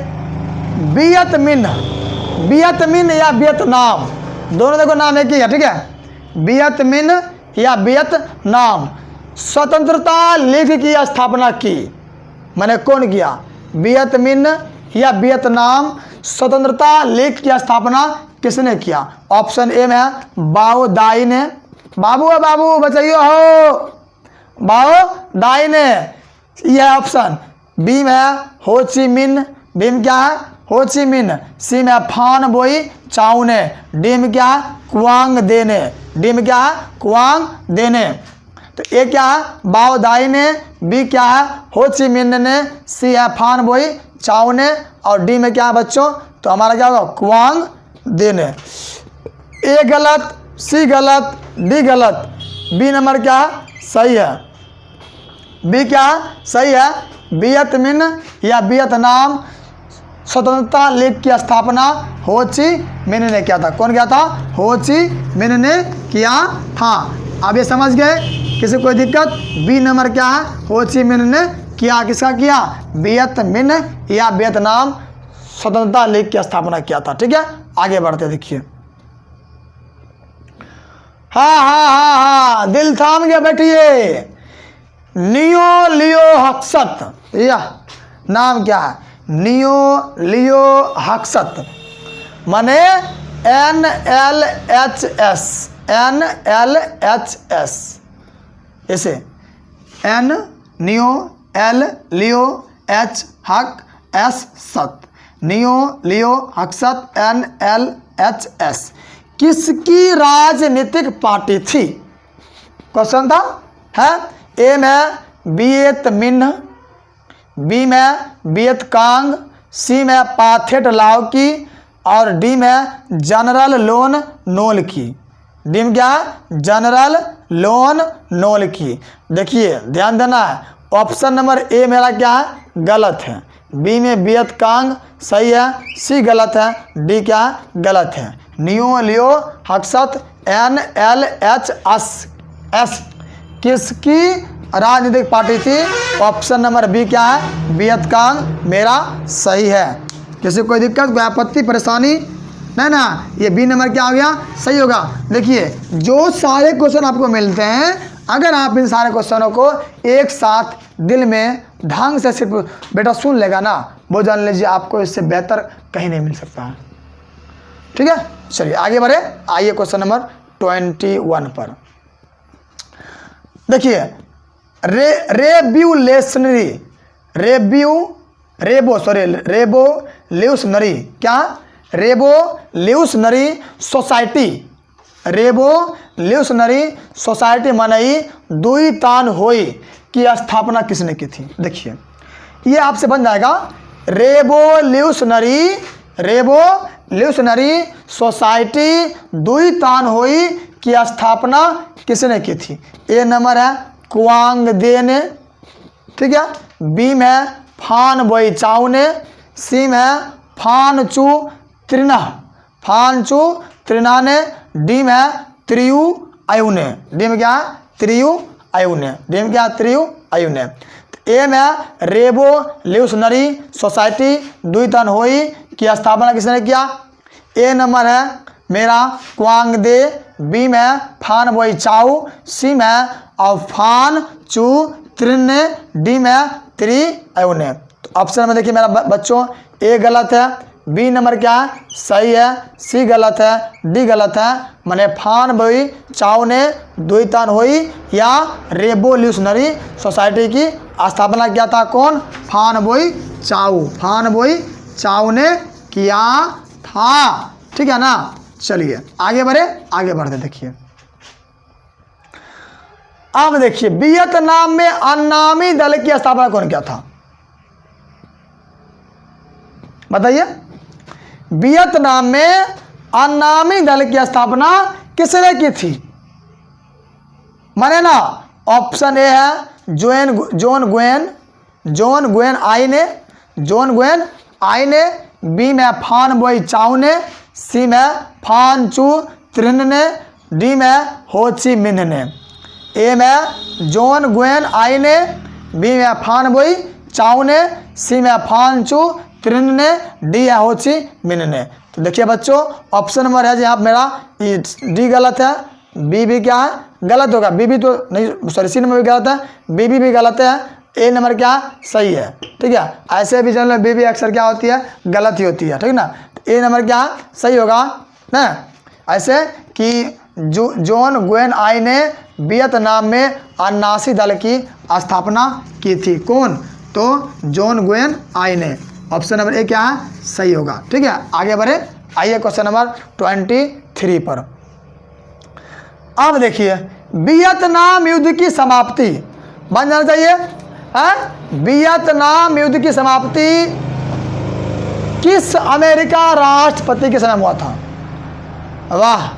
वियतमिन्ह या वियतनाम, दोनों देखो नाम एक ही है। ठीक है, वियतमिन्ह या वियतनाम स्वतंत्रता लीग की स्थापना की, मैंने कौन किया? वियतमिन्ह या वियतनाम स्वतंत्रता लीग की स्थापना किसने किया? ऑप्शन ए में है बाओ दाई ने, बाबू बचाइयो हो, बाओ दाई ने, यह ऑप्शन। बी में है हो ची मिन्ह, बी में क्या है हो ची मिन्ह, सी में फान बोई चाऊ ने, डी में क्या है क्वांग देने, डी में क्या है क्वांग देने। तो ए क्या है बाओ दाई ने, बी क्या है हो ची मिन्ह ने, सी है फान बोई चाऊ ने, और डी में क्या है बच्चों? तो हमारा क्या होगा क्वांग देने। ए गलत, सी गलत, डी गलत, बी नंबर क्या है सही है। बी क्या है सही है। वियतमिन्ह या वियतनाम स्वतंत्रता लीग की स्थापना हो ची मिन्ह ने किया था। कौन किया था? हो ची मिन्ह ने किया था। अब ये समझ गए, किसी कोई दिक्कत? बी नंबर क्या है हो ची मिन्ह ने किया। किसका किया? वियतमिन्ह या वियतनाम स्वतंत्रता लीग की स्थापना किया था। ठीक है, आगे बढ़ते देखिए। हाँ, दिल थाम के बैठिए। नियो लियो हक्सत, यह नाम क्या है? नियो लियो हक्सत माने NLHS, ऐसे नियो एल लियो एच हक एस सत, नियो लियो हक्सत NLHS किसकी राजनीतिक पार्टी थी? क्वेश्चन था है। ए में वियतमिन्ह, बी में वियतकांग, सी में पाथेट लाओ की, और डी में जनरल लोन नोल की। डी में क्या है? जनरल लोन नोल की। देखिए ध्यान देना है, ऑप्शन नंबर ए मेरा क्या है? गलत है। बी में वियतकांग सही है, सी गलत है, डी क्या है? गलत है। नियो लियो हक्सत NLHS किसकी राजनीतिक पार्टी थी? ऑप्शन नंबर बी क्या है? वियतकांग मेरा सही है। किसी कोई दिक्कत, कोई आपत्ति, परेशानी? नहीं ना, ये बी नंबर क्या हो गया? सही होगा। देखिए जो सारे क्वेश्चन आपको मिलते हैं, अगर आप इन सारे क्वेश्चनों को एक साथ दिल में ढंग से सिर्फ बेटा सुन लेगा ना, वो जान लीजिए आपको इससे बेहतर कहीं नहीं मिल सकता है। ठीक है, चलिए आगे बढ़े। आइए क्वेश्चन नंबर 21 पर देखिए। रेवोल्यूशनरी क्या? रेवोल्यूशनरी सोसाइटी मनई दुई तान होई की स्थापना किसने की थी? देखिए ये आपसे बन जाएगा। रेवोल्यूशनरी रेवोल्यूशनरी सोसाइटी दुई तान हुई की स्थापना किसने की थी? ए नंबर है क्वांग दे ने, ठीक है। बी में है फान बोई चाओ ने, सी में है फान चू त्रिना ने, डी में है त्रियु आयु ने। डी में क्या है? त्रियु आयु ने। डी में क्या है? त्रियु आयु ने। ए में है रेवोल्यूशनरी सोसाइटी दुई तन हुई की स्थापना किसने किया? ए नंबर है मेरा क्वांग दे, बी में है फान बोई चाओ, सी में है और फान चू त्रिन ने, डी में है त्रि आयु ने। तो ऑप्शन में देखिए मेरा बच्चों, ए गलत है, बी नंबर क्या है? सही है, सी गलत है, डी गलत है। माने फान बोई चाओ ने दुई तान हुई या रेवोल्यूशनरी सोसाइटी की स्थापना किया था कौन? फान बोई चाओ ने किया था, ठीक है ना। चलिए आगे बढ़ते देखिए। अब देखिए वियतनाम में अन्नामी दल की स्थापना कौन किया था? बताइए, वियतनाम में अन्नामी दल की स्थापना किसने की थी? माने ना ऑप्शन ए है जॉन गुएन आई ने, बी में फान बोई चाओ ने, सी में फान चू त्रिन ने, डी में हो ची मिन्ह ने। ए में जॉन गुएन आई ने, बी में फान बोई चाओ ने, सी में फान चू त्रिन ने, डी है हो ची मिन्ह ने। तो देखिए बच्चों ऑप्शन नंबर है जहाँ मेरा डी गलत है, बी भी क्या है? गलत होगा। बी भी तो नहीं, सॉरी सी नंबर भी गलत है, बी भी गलत है, ए नंबर क्या सही है, ठीक है। ऐसे भी जनरल बी भी अक्सर क्या होती है? गलत ही होती है, ठीक ना। तो ए नंबर क्या सही होगा ना। ऐसे कि जॉन गुएन आई ने वियतनाम में अन्नासी दल की स्थापना की थी। कौन? तो जॉन गुएन आई ने। ऑप्शन नंबर ए क्या है? सही होगा, ठीक है। आगे बढ़े, आइए क्वेश्चन नंबर 23 पर। अब देखिए वियतनाम युद्ध की समाप्ति बन जाना चाहिए है? वियतनाम युद्ध की समाप्ति किस अमेरिका राष्ट्रपति के समय हुआ था? वाह,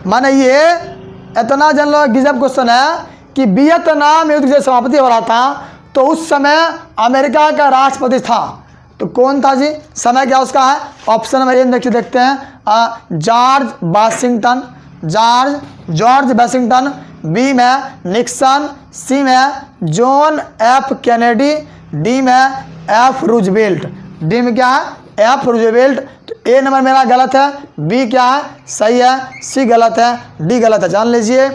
माने ये इतना जनरल गिजब क्वेश्चन है कि वियतनाम युद्ध की समाप्ति हो रहा था तो उस समय अमेरिका का राष्ट्रपति था, तो कौन था जी? समय क्या उसका है? ऑप्शन नंबर ए देखिए, देखते हैं जॉर्ज वाशिंगटन, बी में निक्सन, सी में जॉन एफ कैनेडी, डी में एफ रूजवेल्ट। डी में क्या है? F Roosevelt. तो ए नंबर मेरा गलत है, बी क्या है? सही है, सी गलत है, डी गलत है। जान लीजिए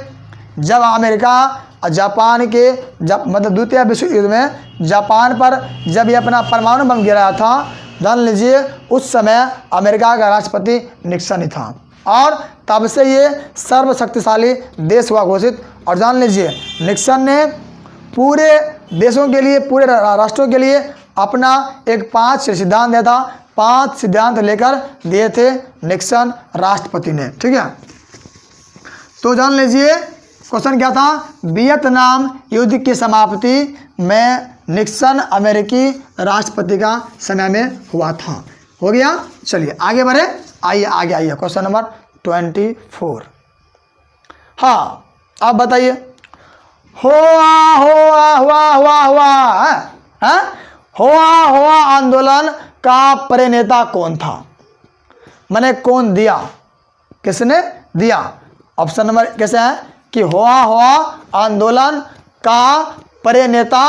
जब अमेरिका जापान के मतलब द्वितीय विश्व युद्ध में जापान पर जब ये अपना परमाणु बम गिराया था, जान लीजिए उस समय अमेरिका का राष्ट्रपति निक्सन ही था और तब से ये सर्वशक्तिशाली देश हुआ घोषित। और जान लीजिए निक्सन ने पूरे देशों के लिए, पूरे राष्ट्रों के लिए अपना एक 5 सिद्धांत दिया था। 5 सिद्धांत लेकर दिए थे निक्सन राष्ट्रपति ने, ठीक है। तो जान लीजिए क्वेश्चन क्या था? वियतनाम युद्ध की समाप्ति में निक्सन अमेरिकी राष्ट्रपति का समय में हुआ था। हो गया। चलिए आगे बढ़े, आइए क्वेश्चन नंबर 24। हाँ अब बताइए, हुआ आंदोलन का प्रेरणा कौन था? मैंने कौन दिया, किसने दिया? ऑप्शन नंबर कैसे है कि हुआ आंदोलन का प्रेरणा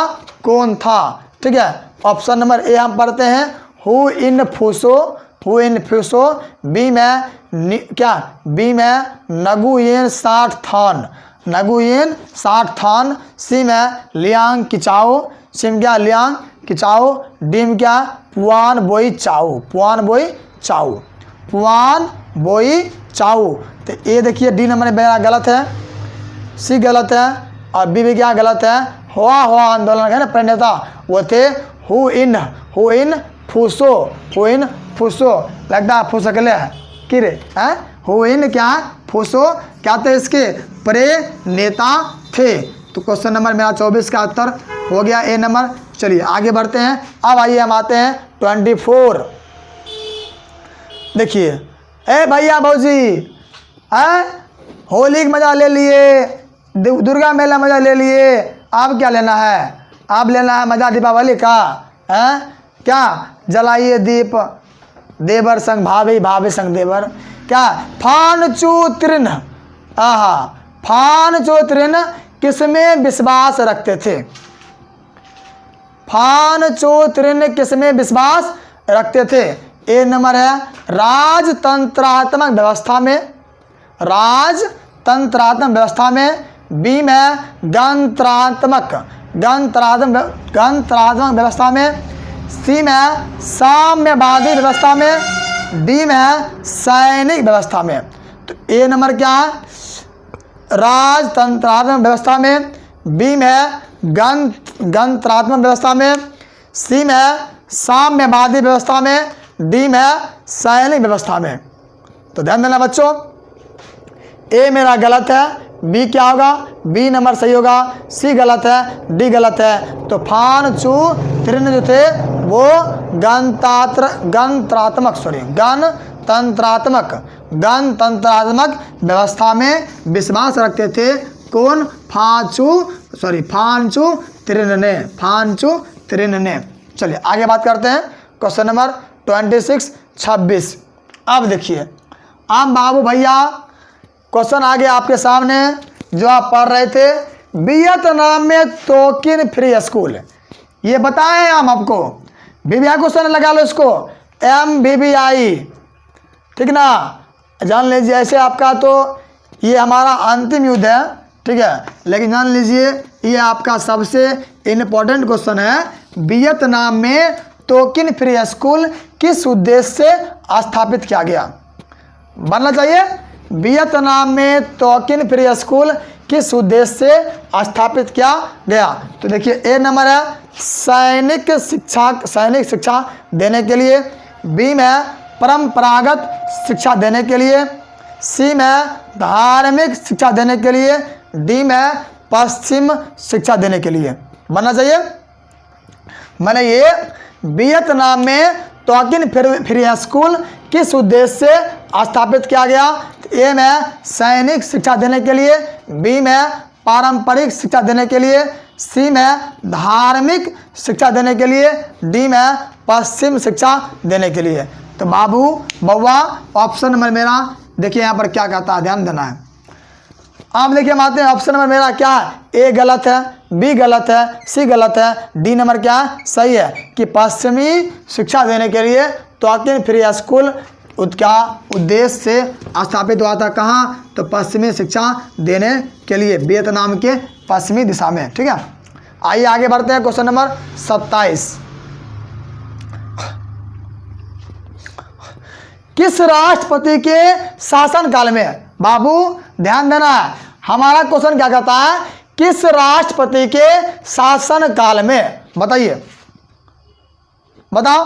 कौन था, ठीक है। ऑप्शन नंबर ए हम पढ़ते हैं हु इन फ्यूसो, बी में क्या? बी में नगुयेन साठ थान, सी में लियांग किचाओ, सी में क्या? लियांग किचाओ, डी में क्या? पुआन बोई चाओ। तो ए देखिए डी नंबर मेरा गलत है, सी गलत है और बी भी क्या गलत है। हुआ आंदोलन है ना प्रेरणा वो थे हु इन फूसो लगता है फूसकले है कि रे हैं। हु इन क्या फूसो क्या थे? इसके प्रेरणा थे। तो क्वेश्चन नंबर मेरा 24 का उत्तर हो गया ए नंबर। चलिए आगे बढ़ते हैं। अब आइए हम आते हैं 24। देखिए, ए भैया भौजी, होली का मज़ा ले लिए, दुर्गा मेला मज़ा ले लिए, अब क्या लेना है? अब लेना है मज़ा दीपावली का, है क्या? जलाइए दीप, देवर संग भाभी, भाभी संग देवर, क्या? फान चू तृण, आहा, फान चू तृण किसमें विश्वास रखते थे? फान चो तृण किसमें विश्वास रखते थे? ए नंबर है राजतंत्रात्मक व्यवस्था में, राजतंत्रात्मक व्यवस्था में। बी में गणतंत्रात्मक व्यवस्था में। सी में साम्यवादी व्यवस्था में। डी में सैनिक व्यवस्था में। तो ए नंबर क्या है? राजतंत्रात्मक व्यवस्था में। बी में गणतंत्रात्मक व्यवस्था में। सी में साम्यवादी व्यवस्था में। डी में सैनिक व्यवस्था में। तो ध्यान देना बच्चों, ए मेरा गलत है, बी क्या होगा? बी नंबर सही होगा, सी गलत है, डी गलत है। तो फान चू तृण जो थे वो गणतंत्रात्मक व्यवस्था में विश्वास रखते थे। कौन? फानचू तृण ने। चलिए आगे बात करते हैं। Question number 26। अब देखिए, अब बाबू भैया क्वेश्चन आ गया आपके सामने जो आप पढ़ रहे थे। वियतनाम में टोकिन फ्री स्कूल, ये बताएं हम आपको। बीबीआई क्वेश्चन लगा लो इसको, MBBI, ठीक ना? जान लीजिए, ऐसे आपका तो ये हमारा अंतिम युद्ध है, ठीक है, लेकिन जान लीजिए ये आपका सबसे इम्पोर्टेंट क्वेश्चन है। वियतनाम में टोकिन फ्री स्कूल किस उद्देश्य से स्थापित किया गया? बनना चाहिए। वियतनाम में टोकिन फ्री स्कूल किस उद्देश्य से स्थापित किया गया? तो देखिए, ए नंबर है सैनिक शिक्षा देने के लिए। बी में परंपरागत शिक्षा देने के लिए। सी में धार्मिक शिक्षा देने के लिए। डी में पश्चिम शिक्षा देने के लिए। बनना चाहिए। मैंने ये वियतनाम में टोकिन फ्री स्कूल किस उद्देश्य से स्थापित किया गया? ए में सैनिक शिक्षा देने के लिए। बी में पारंपरिक शिक्षा देने के लिए। सी में धार्मिक शिक्षा देने के लिए। डी में पश्चिम शिक्षा देने के लिए। तो बाबू बउआ ऑप्शन नंबर मेरा देखिए यहाँ पर क्या कहता है, ध्यान देना है। आप देखिए, हम आते हैं ऑप्शन नंबर मेरा क्या है? ए गलत है, बी गलत है, सी गलत है, डी नंबर क्या है? सही है कि पश्चिमी शिक्षा देने के लिए टोकिन फ्री स्कूल क्या उद्देश्य से स्थापित हुआ था। कहाँ? तो पश्चिमी शिक्षा देने के लिए वियतनाम के पश्चिमी दिशा में, ठीक है। आइए आगे बढ़ते हैं। Question number 27। किस राष्ट्रपति के शासनकाल में? बाबू ध्यान देना है, हमारा क्वेश्चन क्या कहता है? किस राष्ट्रपति के शासनकाल में? बताइए, बताओ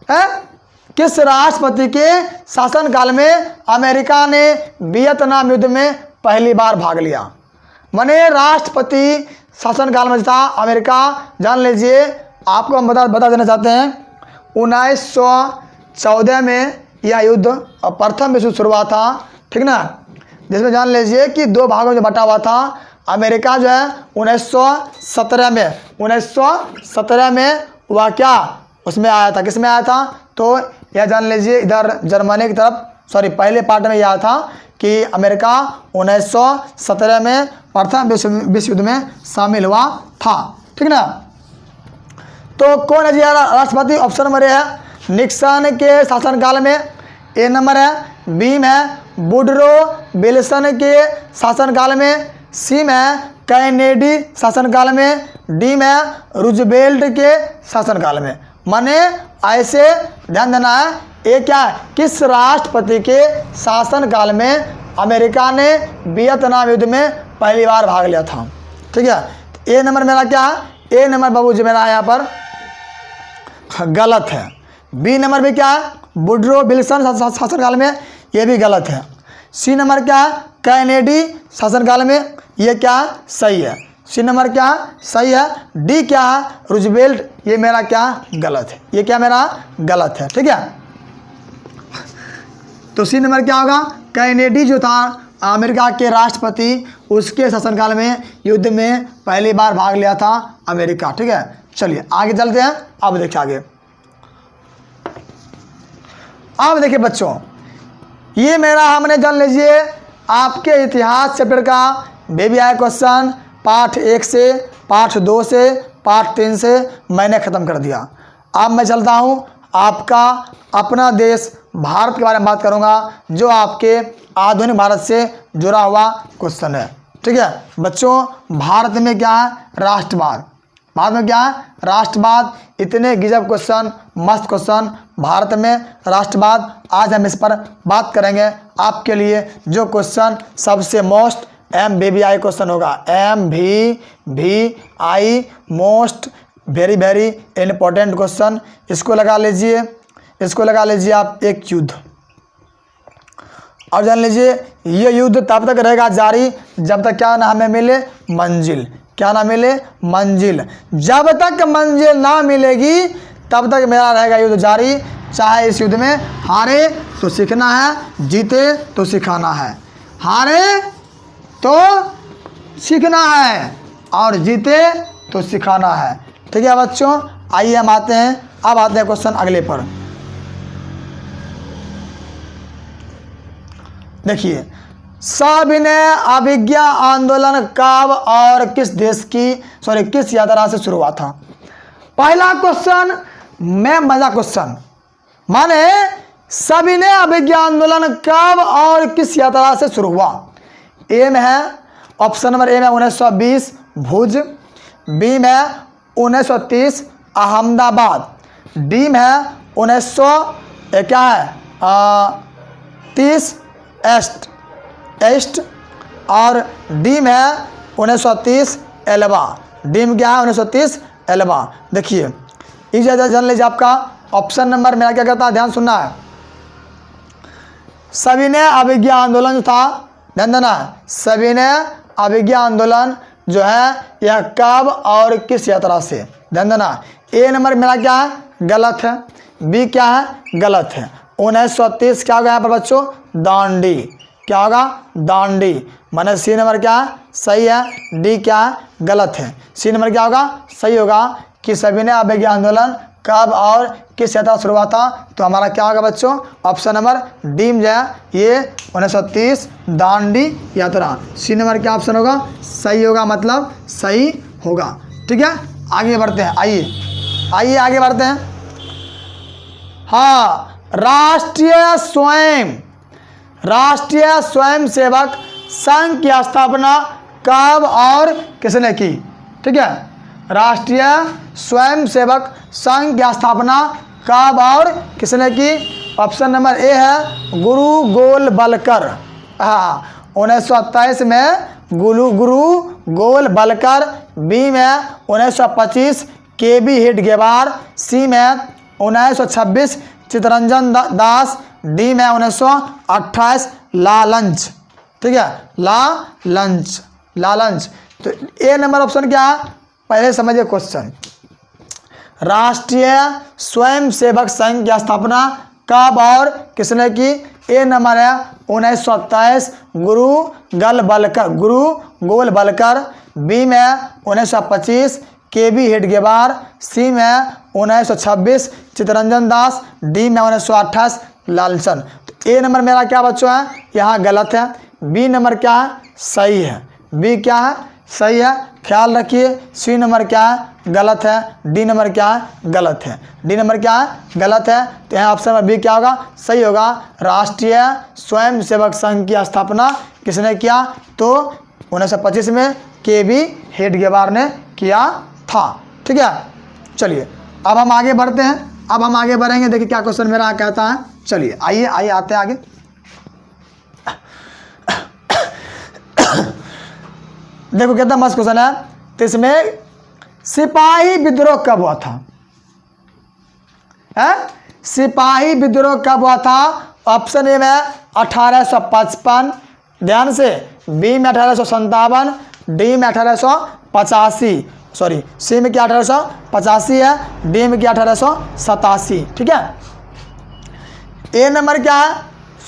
है? किस राष्ट्रपति के शासनकाल में अमेरिका ने वियतनाम युद्ध में पहली बार भाग लिया? माने राष्ट्रपति शासनकाल में था अमेरिका। जान लीजिए, आपको हम बता देना चाहते हैं 1914 में यह युद्ध प्रथम विश्व शुरू हुआ था, ठीक ना, जिसमें जान लीजिए कि दो भागों में बटा हुआ था। अमेरिका जो है 1917 में वह क्या उसमें आया था, किसमें आया था? तो यह जान लीजिए इधर जर्मनी की तरफ, पहले पार्ट में यह आया था कि अमेरिका 1917 में प्रथम विश्व युद्ध में शामिल हुआ था, ठीक ना। तो कौन है जी राष्ट्रपति? ऑप्शन नंबर है निक्सन के शासनकाल में। ए नंबर है। बी में वुडरो विल्सन के शासनकाल में। सी में कैनेडी शासनकाल में। डी में रूजवेल्ट के शासनकाल में। माने ऐसे ध्यान देना है, ये क्या है? किस राष्ट्रपति के शासनकाल में अमेरिका ने वियतनाम युद्ध में पहली बार भाग लिया था, ठीक है। ए नंबर मेरा क्या है? ए नंबर बाबू जी मेरा यहाँ पर गलत है। बी नंबर भी क्या है? वुडरो विल्सन शासनकाल में, ये भी गलत है। सी नंबर क्या है? कैनेडी शासनकाल में, ये क्या है? सही है। सी नंबर क्या है? सही है। डी क्या है? रूजवेल्ट, ये मेरा क्या गलत है। ये क्या मेरा गलत है, ठीक है। तो सी नंबर क्या होगा, कैनेडी जो था अमेरिका के राष्ट्रपति, उसके शासनकाल में युद्ध में पहली बार भाग लिया था अमेरिका। ठीक है, चलिए आगे चलते हैं। अब देखिए आगे, अब देखिए बच्चों, ये मेरा हमने जान लीजिए आपके इतिहास चैप्टर का बेबी आया क्वेश्चन पार्ट 1 से, पार्ट 2 से, पार्ट 3 से मैंने ख़त्म कर दिया। अब मैं चलता हूँ आपका अपना देश भारत के बारे में बात करूँगा, जो आपके आधुनिक भारत से जुड़ा हुआ क्वेश्चन है। ठीक है बच्चों, भारत में क्या है, राष्ट्रवाद। भारत में क्या है, राष्ट्रवाद। इतने गिजब क्वेश्चन, मस्त क्वेश्चन, भारत में राष्ट्रवाद। आज हम इस पर बात करेंगे आपके लिए, जो क्वेश्चन सबसे मोस्ट MVVI क्वेश्चन होगा। MVVI most very very important question. इसको लगा लीजिए, इसको लगा लीजिए आप एक युद्ध। और जान लीजिए ये युद्ध तब तक रहेगा जारी जब तक क्या ना हमें मिले मंजिल। क्या ना मिले मंजिल। जब तक मंजिल ना मिलेगी तब तक मेरा रहेगा युद्ध जारी। चाहे इस युद्ध में हारे तो सीखना है, जीते तो सिखाना है। हारे तो सीखना है और जीते तो सिखाना है। ठीक है बच्चों, आइए हम आते हैं, अब आते हैं क्वेश्चन अगले पर। देखिए, सविनय अभिज्ञा आंदोलन कब और किस देश की किस यात्रा से शुरू हुआ था। पहला क्वेश्चन में मजा क्वेश्चन, माने सविनय अभिज्ञा आंदोलन कब और किस यात्रा से शुरू हुआ। ए में है, ऑप्शन नंबर ए में 1920 भुज, बी में 1930 अहमदाबाद, डी में है 1930 ईस्ट और डी में है 1930 एलवा। डी में क्या है 1930 एलवा। देखिए इस जगह जान लीजिए आपका ऑप्शन नंबर मेरा क्या कहता है, ध्यान सुनना है। सविनय अभिज्ञा आंदोलन जो था, ध्यान देना है, सविनय अभिज्ञा आंदोलन जो है यह कब और किस यात्रा से, ध्यान देना। ए नंबर मेरा क्या है, गलत है। बी क्या है, गलत है। 1930 क्या होगा यहाँ पर बच्चों, दांडी। क्या होगा, दांडी। माने सी नंबर क्या है, सही है। डी क्या है, गलत है। सी नंबर क्या होगा, सही होगा कि सविनय अभिज्ञा आंदोलन कब और किस यात्रा शुरू हुआ था। तो हमारा क्या होगा बच्चों, ऑप्शन नंबर डी में जो है ये 1930 दांडी यात्रा। सी नंबर क्या ऑप्शन होगा, सही होगा, मतलब सही होगा। ठीक है, आगे बढ़ते हैं। आइए आगे बढ़ते हैं। हाँ, राष्ट्रीय स्वयंसेवक संघ की स्थापना कब और किसने की। ठीक है, राष्ट्रीय स्वयंसेवक संघ की स्थापना कब और किसने की। ऑप्शन नंबर ए है गुरु गोलवलकर। हाँ, 1927 में गुरु गोलवलकर। बी में 1925 KB हेडगेवार। सी में 1926 चित्तरंजन दास। डी में 1928 लालंच। ठीक है, लालंच। तो ए नंबर ऑप्शन क्या है, पहले समझिए क्वेश्चन। राष्ट्रीय स्वयंसेवक संघ की स्थापना कब और किसने की। ए नंबर है 1927 गुरु गोलवलकर। बी में 1925 KB हेडगेवार। सी में 1926 चित्तरंजन दास। डी में 1928 लालचंद। तो ए नंबर मेरा क्या बच्चों है, यहाँ गलत है। बी नंबर क्या है, सही है। बी क्या है, सही है, ख्याल रखिए। सी नंबर क्या है, गलत है। डी नंबर क्या है, गलत है। डी नंबर क्या है, गलत है। तो यहाँ ऑप्शन नंबर बी क्या होगा, सही होगा। राष्ट्रीय स्वयंसेवक संघ की स्थापना किसने किया, तो 1925 में KB हेडगेवार ने किया था। ठीक है, चलिए अब हम आगे बढ़ते हैं। अब हम आगे बढ़ेंगे, देखिए क्या क्वेश्चन मेरा कहता है। चलिए आइए आते हैं आगे। देखो कितना मस्त क्वेश्चन है। तो इसमें सिपाही विद्रोह कब हुआ था, सिपाही विद्रोह कब हुआ था। ऑप्शन ए में 1855, ध्यान से। बी में 1857, डी में 1885, सी में क्या 1885 है, डी में क्या 1887। ठीक है, ए नंबर क्या है,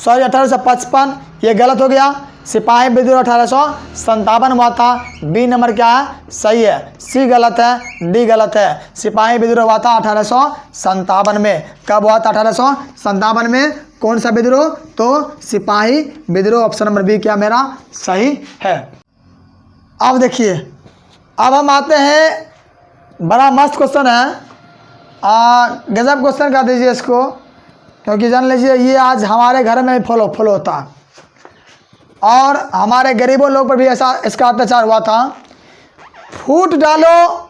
सॉरी 1855, ये गलत हो गया। सिपाही विद्रोह 1857 हुआ था। बी नंबर क्या है, सही है। सी गलत है, डी गलत है। सिपाही विद्रोह हुआ था 1857 में। कब हुआ था, 1857 में। कौन सा विद्रोह, तो सिपाही विद्रोह। ऑप्शन नंबर बी क्या मेरा सही है। अब देखिए, अब हम आते हैं, बड़ा मस्त क्वेश्चन है, गजब क्वेश्चन कर दीजिए इसको, क्योंकि जान लीजिए ये आज हमारे घर में भी फॉलो होता है और हमारे गरीबों लोग पर भी ऐसा इसका अत्याचार हुआ था। फूट डालो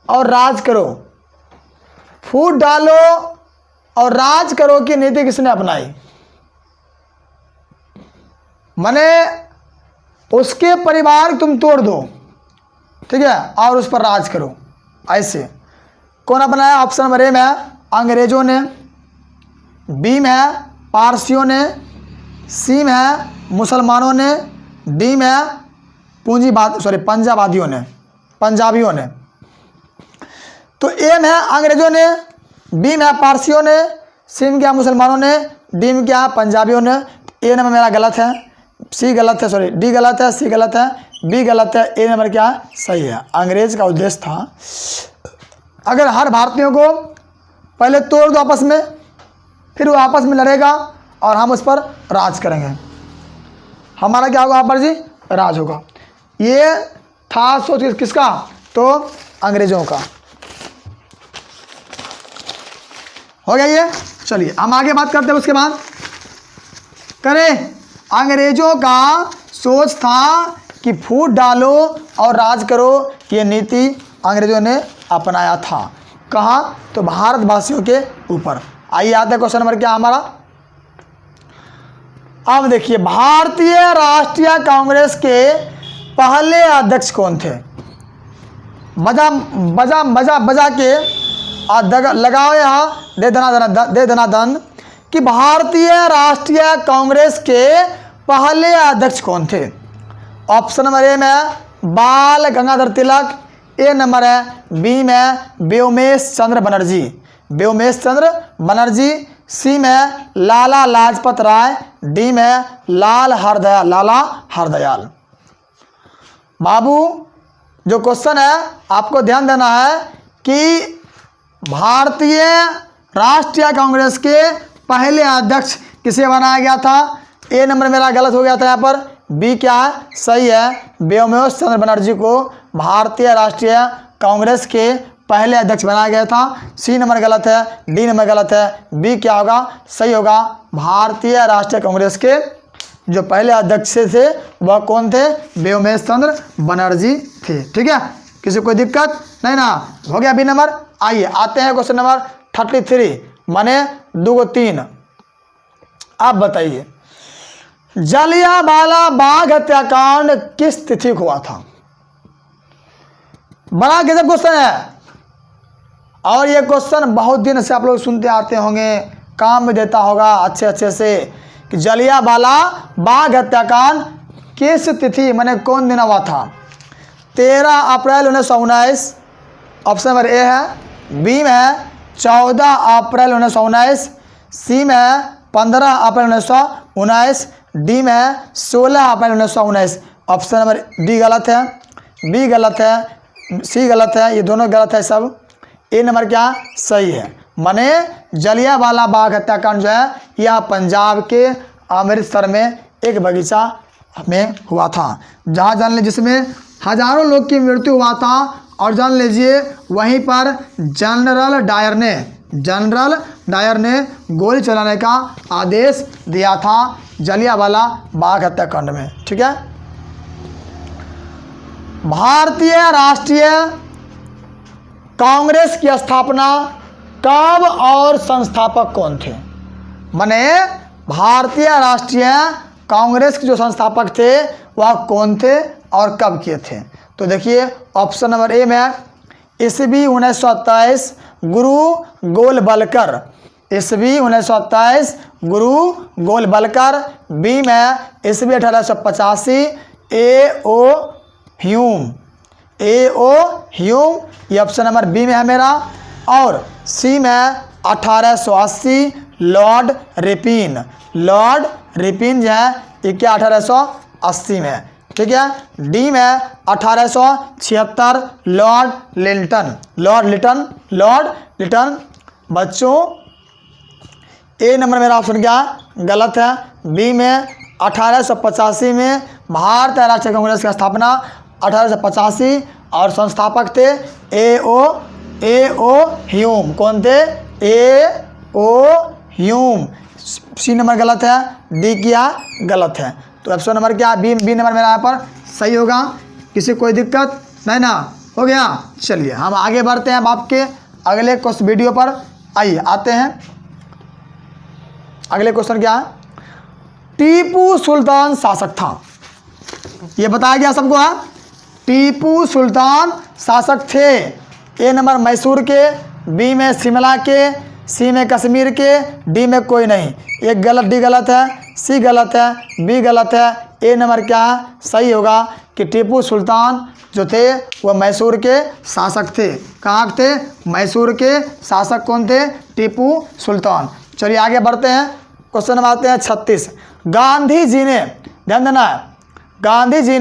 और राज करो, फूट डालो और राज करो की नीति किसने अपनाई? माने उसके परिवार तुम तोड़ दो, ठीक है, और उस पर राज करो, ऐसे कौन अपनाया? ऑप्शन नंबर ए में है अंग्रेजों ने, बी में है पारसियों ने, सी में है मुसलमानों ने, डी में है पंजाबियों ने। तो ए में है अंग्रेजों ने, बी में है पारसियों ने, सी में क्या मुसलमानों ने, डी में क्या पंजाबियों ने। ए नंबर मेरा गलत है, सी गलत है, सॉरी डी गलत है, सी गलत है, बी गलत है, ए नंबर क्या है सही है। अंग्रेज का उद्देश्य था अगर हर भारतीयों को पहले तोड़ दो आपस में, फिर वो आपस में लड़ेगा और हम उस पर राज करेंगे। हमारा क्या होगा यहाँ पर जी, राज होगा। ये था सोच किसका, तो अंग्रेजों का। हो गया ये। चलिए हम आगे बात करते हैं। उसके बाद करें, अंग्रेजों का सोच था कि फूट डालो और राज करो, ये नीति अंग्रेजों ने अपनाया था। कहाँ, तो भारतवासियों के ऊपर। आइए आते हैं क्वेश्चन नंबर क्या हमारा। अब देखिए, भारतीय राष्ट्रीय कांग्रेस के पहले अध्यक्ष कौन थे? बजा के लगाओ यहाँ, दे देना दंड कि भारतीय राष्ट्रीय कांग्रेस के पहले अध्यक्ष कौन थे? ऑप्शन नंबर ए में बाल गंगाधर तिलक, ए नंबर है बी में व्योमेश चंद्र बनर्जी, सी में लाला लाजपत राय, डी में लाला हरदयाल। बाबू जो क्वेश्चन है आपको ध्यान देना है कि भारतीय राष्ट्रीय कांग्रेस के पहले अध्यक्ष किसे बनाया गया था? ए नंबर मेरा गलत हो गया था यहाँ पर, बी क्या है सही है, व्योमेश चंद्र बनर्जी को भारतीय राष्ट्रीय कांग्रेस के पहले अध्यक्ष बनाया गया था। सी नंबर गलत है, डी नंबर गलत है, बी क्या होगा सही होगा, भारतीय राष्ट्रीय कांग्रेस के जो पहले अध्यक्ष थे वह कौन थे? व्योमेश चंद्र बनर्जी थे। ठीक है, किसी कोई दिक्कत नहीं ना, हो गया बी नंबर। आइए आते हैं क्वेश्चन नंबर 33 माने 2 3। आप बताइए, जलियांवाला बाग हत्याकांड किस तिथि को हुआ था? बड़ा गजब क्वेश्चन है और ये क्वेश्चन बहुत दिन से आप लोग सुनते आते होंगे, काम में देता होगा अच्छे से कि जलियांवाला बाग हत्याकांड किस तिथि माने कौन दिन हुआ था? 13 अप्रैल 1919 ऑप्शन नंबर ए है, बी में है 14 अप्रैल 1919, सी में है 15 अप्रैल 1919, डी में है 16 अप्रैल 1919। ऑप्शन नंबर डी गलत है, बी गलत है, सी गलत है, ये दोनों गलत है सब। ए नंबर क्या सही है। माने जलियांवाला बाग हत्याकांड जो है यह पंजाब के अमृतसर में एक बगीचा में हुआ था, जहाँ जान लीजिए जिसमें हजारों लोग की मृत्यु हुआ था। और जान लीजिए वहीं पर जनरल डायर ने गोली चलाने का आदेश दिया था जलियांवाला बाग हत्याकांड में। ठीक है, भारतीय राष्ट्रीय कांग्रेस की स्थापना कब और संस्थापक कौन थे? माने भारतीय राष्ट्रीय कांग्रेस के जो संस्थापक थे वह कौन थे और कब किए थे? तो देखिए ऑप्शन नंबर ए में ईस्वी 1927 गुरु गोलवलकर, ईस्वी 1927 गुरु गोलवलकर, बी में ईस्वी 1885 ए.ओ. ह्यूम, ये ऑप्शन नंबर बी में है मेरा। और सी में 1880 लॉर्ड रिपन। लॉर्ड रिपन जो है ये क्या 1880 में, ठीक है। डी में 1876 लॉर्ड लिटन। लॉर्ड लिटन। बच्चों ए नंबर मेरा ऑप्शन क्या गलत है। बी में 1885 में भारतीय राष्ट्रीय कांग्रेस की स्थापना 1885 और संस्थापक थे ए ओ ह्यूम। कौन थे? ए ओ ह्यूम। सी नंबर गलत है, डी क्या गलत है। तो ऑप्शन नंबर क्या बी नंबर मेरा यहाँ पर सही होगा। किसी कोई दिक्कत नहीं ना, हो गया। चलिए हम आगे बढ़ते हैं आपके अगले क्वेश्चन वीडियो पर। आइए आते हैं अगले क्वेश्चन क्या है। टीपू सुल्तान शासक था, ये बताया गया सबको है। टीपू सुल्तान शासक थे। ए नंबर मैसूर के, बी में शिमला के, सी में कश्मीर के, डी में कोई नहीं। एक गलत, डी गलत है, सी गलत है, बी गलत है। ए नंबर क्या है सही होगा कि टीपू सुल्तान जो थे वह मैसूर के शासक थे। कहाँ थे? मैसूर के शासक कौन थे? टीपू सुल्तान। चलिए आगे बढ़ते हैं। क्वेश्चन नंबर आते हैं 36। गांधी जी ने, ध्यान देना है, गांधी जी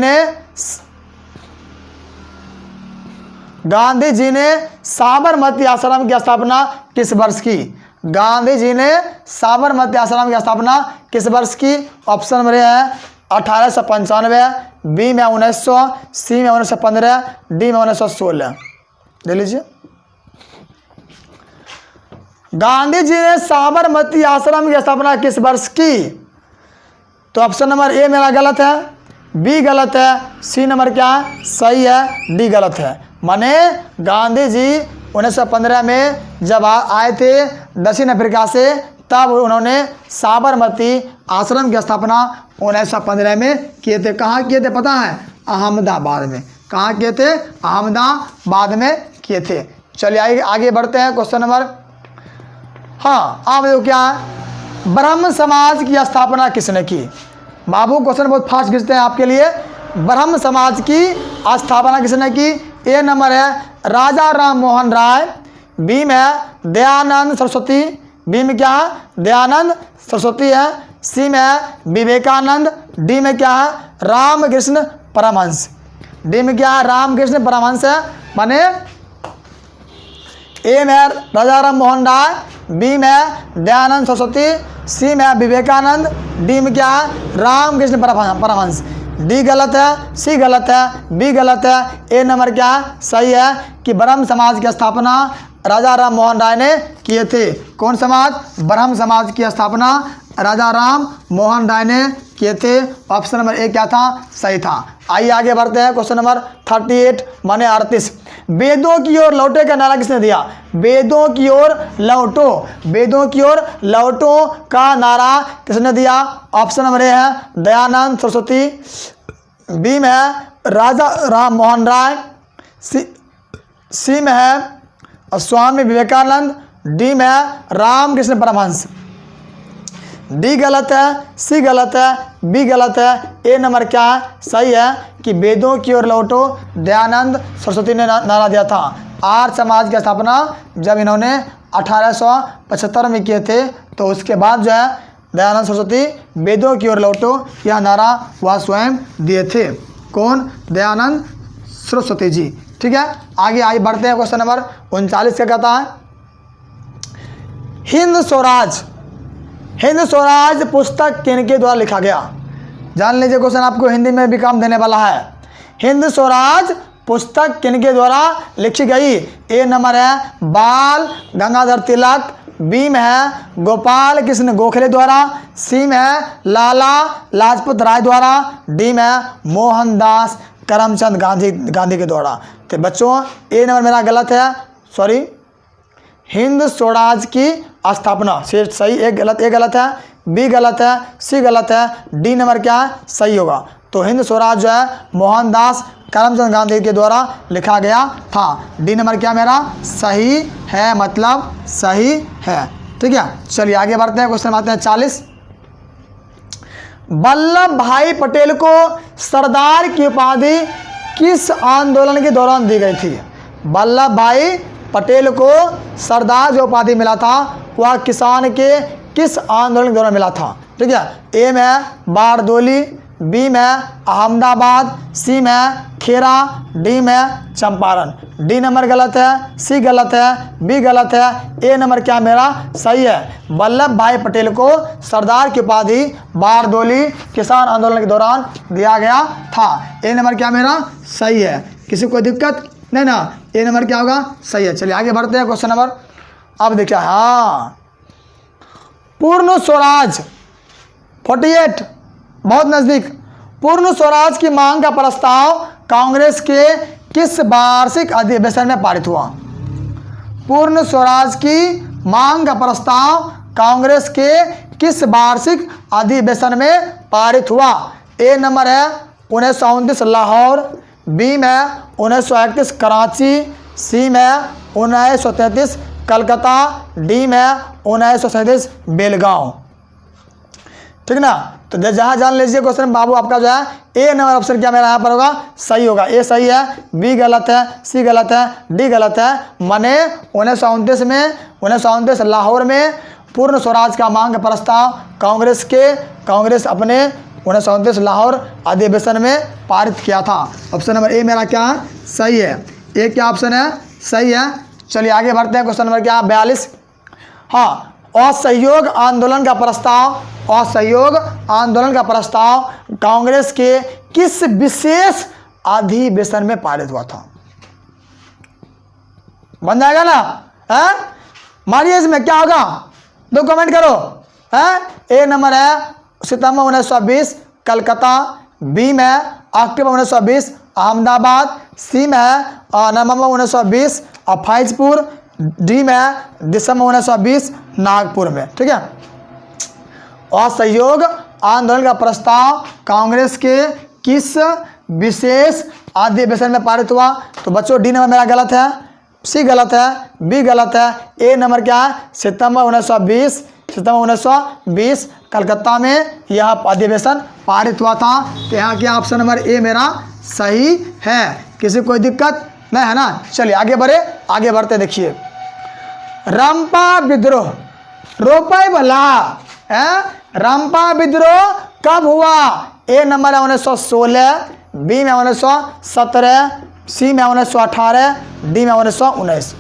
ने साबरमती आश्रम की स्थापना किस वर्ष की? गांधी जी ने साबरमती आश्रम की स्थापना किस वर्ष की? ऑप्शन नंबर है 1895, बी में 1900, सी में 1915, डी में 1916। ले लीजिए। गांधी जी ने साबरमती आश्रम की स्थापना किस वर्ष की? तो ऑप्शन नंबर ए मेरा गलत है, बी गलत है, सी नंबर क्या है सही है, डी गलत है। माने गांधी जी 1915 में जब आए थे दक्षिण अफ्रीका से, तब उन्होंने साबरमती आश्रम की स्थापना 1915 में किए थे। कहाँ किए थे पता है? अहमदाबाद में। कहाँ किए थे? अहमदाबाद में किए थे। चलिए आगे बढ़ते हैं। क्वेश्चन नंबर, हाँ आप देखो क्या है, ब्रह्म समाज की स्थापना किसने की? बाबू क्वेश्चन बहुत फास्ट खींचते हैं आपके लिए। ब्रह्म समाज की स्थापना किसने की? ए नंबर है राजा राम मोहन राय, बी में दयानंद सरस्वती, बी में क्या है दयानंद सरस्वती है, सी में है विवेकानंद, डी में क्या है रामकृष्ण परमहंस। डी में क्या है रामकृष्ण परमहंस है। माने ए में राजा राम मोहन राय, बी में दयानंद सरस्वती, सी में विवेकानंद, डी में क्या है रामकृष्ण परमहंस। डी गलत है, सी गलत है, बी गलत है। ए नंबर क्या है सही है कि ब्रह्म समाज की स्थापना राजा राम मोहन राय ने किए थे। कौन समाज? ब्रह्म समाज की स्थापना राजा राम मोहन राय ने किए थे। ऑप्शन नंबर ए क्या था सही था। आइए आगे बढ़ते हैं। क्वेश्चन नंबर 38 माने 38। वेदों की ओर लौटे का नारा किसने दिया? वेदों की ओर लौटो, वेदों की ओर लौटो का नारा किसने दिया? ऑप्शन नंबर ए है दयानंद सरस्वती, बी में है राजा राम मोहन राय, सी में है स्वामी विवेकानंद, डी में है रामकृष्ण परमहंस। डी गलत है, सी गलत है, बी गलत है। ए नंबर क्या है सही है कि वेदों की ओर लौटो दयानंद सरस्वती ने नारा दिया था। आर्य समाज की स्थापना जब इन्होंने 1875 में किए थे, तो उसके बाद जो है दयानंद सरस्वती वेदों की ओर लौटो यह नारा वह स्वयं दिए थे। कौन? दयानंद सरस्वती जी। ठीक है आगे बढ़ते हैं। क्वेश्चन नंबर 39 क्या कहता है? हिंद स्वराज पुस्तक किनके द्वारा लिखा गया? जान लीजिए क्वेश्चन आपको हिंदी में भी काम देने वाला है। हिंद स्वराज पुस्तक किनके द्वारा लिखी गई? ए नंबर है बाल गंगाधर तिलक, बी में है गोपाल कृष्ण गोखले द्वारा, सी में है लाला लाजपत राय द्वारा, डी में है मोहनदास करमचंद गांधी के द्वारा। तो बच्चों ए नंबर मेरा गलत है, सॉरी। हिंद स्वराज की स्थापना से सही ए गलत है, बी गलत है, सी गलत है, डी नंबर क्या है सही होगा। तो हिंद स्वराज जो है मोहनदास करमचंद गांधी के द्वारा लिखा गया था। डी नंबर क्या मेरा सही है, मतलब सही है। ठीक है चलिए आगे बढ़ते हैं। क्वेश्चन आते हैं 40। वल्लभ भाई पटेल को सरदार की उपाधि किस आंदोलन के दौरान दी गई थी? वल्लभ भाई पटेल को सरदार जो उपाधि मिला था वह किसान के किस आंदोलन के दौरान मिला था? ठीक है, ए में बारदोली, बी में अहमदाबाद, सी में खेरा, डी में चंपारण। डी नंबर गलत है, सी गलत है, बी गलत है, ए नंबर क्या मेरा सही है। वल्लभ भाई पटेल को सरदार की उपाधि बारदोली किसान आंदोलन के दौरान दिया गया था। ए नंबर क्या मेरा सही है, किसी को दिक्कत नहीं ना, ए नंबर क्या होगा सही है। चलिए आगे बढ़ते हैं क्वेश्चन नंबर, अब देखिए, हाँ पूर्ण स्वराज 48 बहुत नजदीक। पूर्ण स्वराज की मांग का प्रस्ताव कांग्रेस के किस वार्षिक अधिवेशन में पारित हुआ? पूर्ण स्वराज की मांग का प्रस्ताव कांग्रेस के किस वार्षिक अधिवेशन में पारित हुआ? ए नंबर है 1929 लाहौर, बी में 1931 कराची, सी में 1933 कलकत्ता, डी में 1937 बेलगांव। ठीक ना, तो जहाँ जान लीजिए क्वेश्चन बाबू, आपका जो है ए नंबर ऑप्शन क्या मेरा यहाँ पर होगा सही होगा। ए सही है, बी गलत है, सी गलत है, डी गलत है। माने 1929 में 1929 लाहौर में पूर्ण स्वराज का मांग प्रस्ताव कांग्रेस अपने 1929 लाहौर अधिवेशन में पारित किया था। ऑप्शन नंबर ए मेरा क्या है सही है। ए क्या ऑप्शन है सही है। चलिए आगे बढ़ते हैं, क्वेश्चन नंबर क्या 42। हाँ, असहयोग आंदोलन का प्रस्ताव कांग्रेस के किस विशेष अधिवेशन में पारित हुआ था? बन जाएगा ना, है मारिए, इसमें क्या होगा दो कमेंट करो। है ए नंबर है सितंबर 1920 कलकत्ता, बी में अक्टूबर 1920 अहमदाबाद, सी में नवंबर 1920 फैजपुर, डी में दिसंबर 1920 नागपुर में। ठीक है, असहयोग आंदोलन का प्रस्ताव कांग्रेस के किस विशेष अधिवेशन में पारित हुआ? तो बच्चों डी नंबर मेरा गलत है, सी गलत है, बी गलत है। ए नंबर क्या है सितंबर 1920 कलकत्ता में यह अधिवेशन पारित हुआ था। तो यहाँ क्या ऑप्शन नंबर ए मेरा सही है, किसी कोई दिक्कत नहीं है ना। चलिए आगे बढ़ते देखिए, रंपा विद्रोह रोपे भला है, रंपा विद्रोह कब हुआ? ए नंबर है 1916, बी में 1917, सी में 1918, डी में 1919।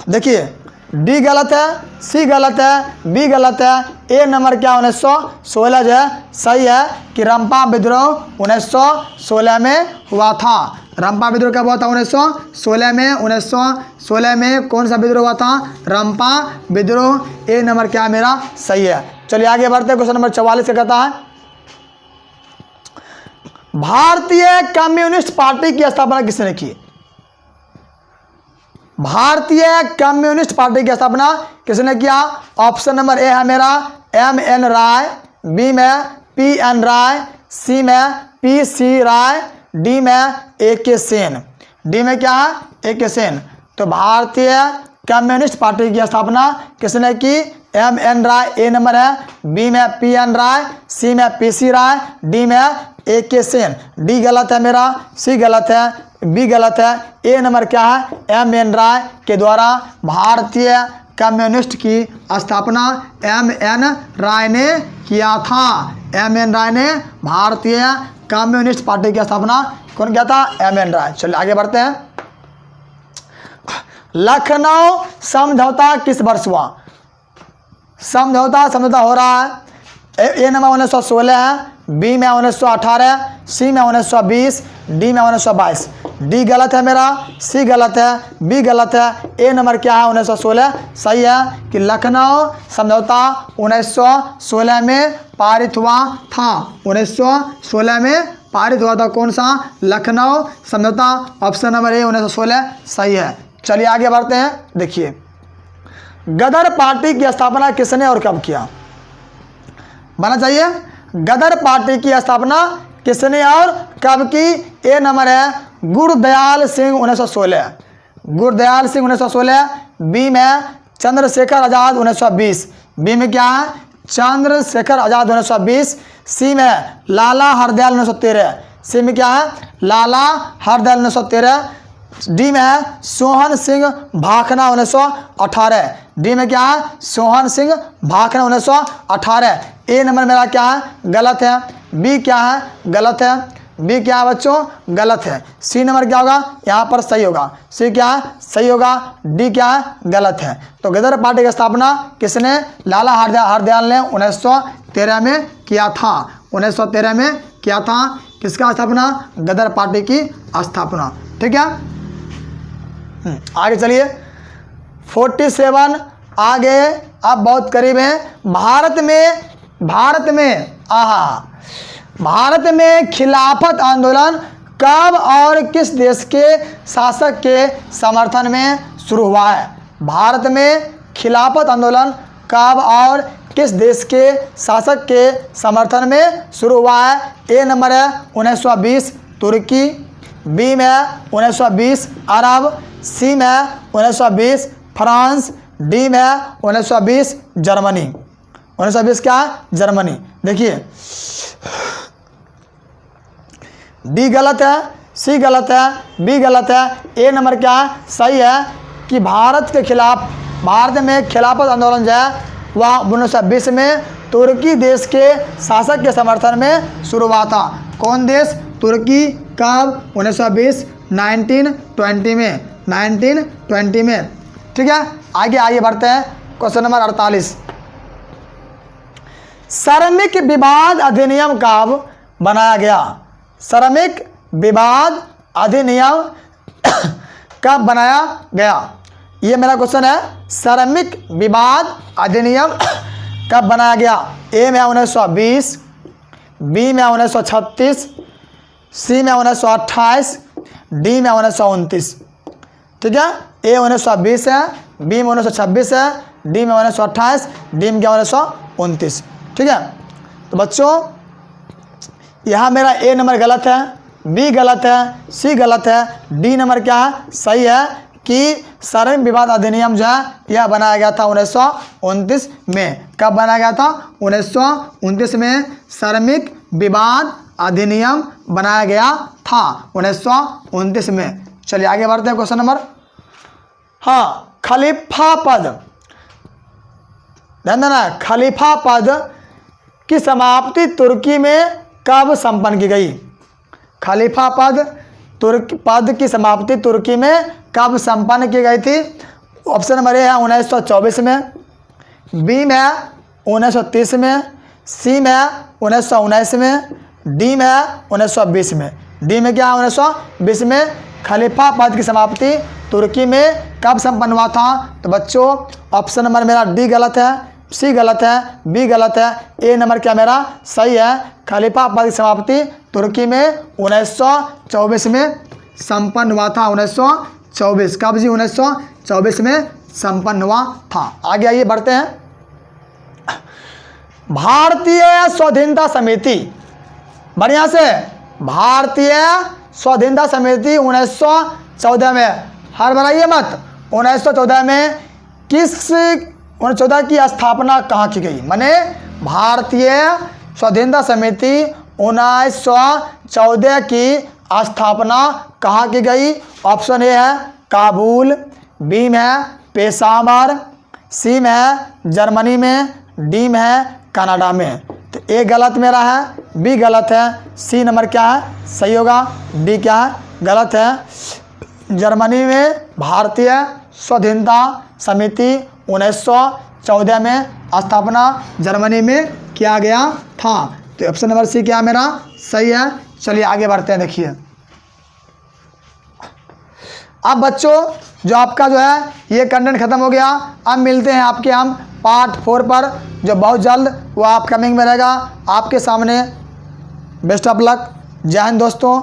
देखिए डी गलत है, सी गलत है, बी गलत है। ए नंबर क्या 1916 जो है सही है कि रंपा विद्रोह 1916 में हुआ था। रंपा विद्रोह कब हुआ था? 1916 में। 1916 में कौन सा विद्रोह हुआ था? रंपा विद्रोह। ए नंबर क्या मेरा सही है। चलिए आगे बढ़ते हैं, क्वेश्चन नंबर 44 क्या कहता है? भारतीय कम्युनिस्ट पार्टी की स्थापना किसने की? भारतीय कम्युनिस्ट पार्टी की स्थापना किसने किया? ऑप्शन नंबर ए है मेरा M.N. राय, बी में P.N. राय, सी में P.C. राय, डी में A.K. सेन। डी में क्या है A.K. सेन। तो भारतीय कम्युनिस्ट पार्टी की स्थापना किसने की? M.N. राय ए नंबर है, बी में P.N. राय, सी में P.C. राय, डी में A.K. सेन। डी गलत है मेरा, सी गलत है, बी गलत है। ए नंबर क्या है M.N. राय के द्वारा भारतीय कम्युनिस्ट की स्थापना M.N. राय ने किया था। M.N. राय ने भारतीय कम्युनिस्ट पार्टी की स्थापना कौन किया था? M.N. राय। चलिए आगे बढ़ते हैं, लखनऊ समझौता किस वर्ष हुआ? समझौता हो रहा है। ए नंबर 1916 है, बी में 1918, सी में 1920, डी में 1922। डी गलत है मेरा, सी गलत है, बी गलत है। ए नंबर क्या है 1916 सही है कि लखनऊ समझौता 1916 में पारित हुआ था। 1916 में पारित हुआ था कौन सा? लखनऊ समझौता। ऑप्शन नंबर ए 1916 सही है। चलिए आगे बढ़ते हैं, देखिए गदर पार्टी की स्थापना किसने और कब किया? बना चाहिए, गदर पार्टी की स्थापना किसने और कब की? ए नंबर है गुरदयाल सिंह 1916, गुरदयाल सिंह 1916। बी में चंद्रशेखर आजाद 1920, बी में क्या है चंद्रशेखर आजाद 1920। सी में लाला हरदयाल 1913, सी में क्या है लाला हरदयाल 1913। डी में है सोहन सिंह भाखना 1918। डी में क्या है? सोहन सिंह भाखना 1918। ए नंबर मेरा क्या है? गलत है। बी क्या है? गलत है। बी क्या है बच्चों? गलत है। सी नंबर क्या होगा? यहाँ पर सही होगा। सी क्या है? सही होगा। डी क्या है? गलत है। तो गदर पार्टी की स्थापना किसने? लाला हरदयाल ने 1913 में किया था। 1913 में किया था। किसका स्थापना? गदर पार्टी की स्थापना। ठीक है, आगे चलिए। 47 आगे, अब बहुत करीब है। भारत में खिलाफत आंदोलन कब और किस देश के शासक के समर्थन में शुरू हुआ है? भारत में खिलाफत आंदोलन कब और किस देश के शासक के समर्थन में शुरू हुआ है? ए नंबर है 1920 तुर्की। बी में 1920 अरब। सी में 1920 फ्रांस। डी में 1920 जर्मनी। 1920 क्या है? जर्मनी। देखिए, डी गलत है, सी गलत है, बी गलत है। ए नंबर क्या है? सही है कि भारत में खिलाफत आंदोलन जो है वह 1920 में तुर्की देश के शासक के समर्थन में शुरू हुआ था। कौन देश? तुर्की। कब? 1920 1920 में। 1920 में। ठीक है, आगे बढ़ते हैं। Question number 48। श्रमिक विवाद अधिनियम कब बनाया गया? श्रमिक विवाद अधिनियम कब बनाया गया? ये मेरा क्वेश्चन है। श्रमिक विवाद अधिनियम कब बनाया गया? ए में 1920, बी में 1936, सी में 1928, डी में 1929। ठीक है, ए 1920 है, बी में 1926 है, डी में 1928, डी में क्या 1929। ठीक है, तो बच्चों यहाँ मेरा ए नंबर गलत है, बी गलत है, सी गलत है, डी नंबर क्या है? सही है कि श्रमिक विवाद अधिनियम जो है यह बनाया गया था 1929 में। कब बनाया गया था? 1929 में श्रमिक विवाद अधिनियम बनाया गया था 1929 में। चलिए आगे बढ़ते हैं। क्वेश्चन नंबर, हाँ, खलीफा पद, ध्यान देना, खलीफा पद की समाप्ति तुर्की में कब संपन्न की गई? खलीफा पद की समाप्ति तुर्की में कब संपन्न की गई थी? ऑप्शन नंबर ए है 1924 में, बी में 1930 में, सी में 1919 में, डी में 1920 में। डी में क्या? 1920 में खलीफा पद की समाप्ति तुर्की में कब संपन्न हुआ था? तो बच्चों ऑप्शन नंबर मेरा डी गलत है, सी गलत है, बी गलत है। ए नंबर क्या मेरा? सही है। खलीफा पद की समाप्ति तुर्की में 1924 में संपन्न हुआ था। 1924 कब जी? 1924 में संपन्न हुआ था। आगे आइए बढ़ते हैं। भारतीय स्वाधीनता समिति, बढ़िया से, भारतीय स्वाधीनता समिति 1914 में, हर बनाइए मत, 1914 में 1914 की स्थापना कहाँ की गई? माने भारतीय स्वाधीनता समिति 1914 की स्थापना कहाँ की गई? ऑप्शन ए है काबुल, बी में है पेशावर, सी में है जर्मनी में, डी में है कनाडा में। तो ए गलत मेरा है, बी गलत है, सी नंबर क्या है? सही होगा। डी क्या है? गलत है। जर्मनी में भारतीय स्वाधीनता समिति 1914 में स्थापना जर्मनी में किया गया था। तो ऑप्शन नंबर सी क्या मेरा? सही है। चलिए आगे बढ़ते हैं। देखिए, अब बच्चों जो आपका जो है ये कंटेंट खत्म हो गया। अब मिलते हैं आपके हम पार्ट 4 पर, जो बहुत जल्द वो अपकमिंग में रहेगा आपके सामने। Best of luck. जय हिंद दोस्तों।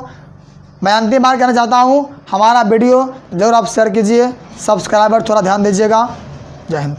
मैं अंतिम बार कहना चाहता हूँ, हमारा वीडियो ज़रूर आप शेयर कीजिए, सब्सक्राइबर थोड़ा ध्यान दीजिएगा। जय हिंद।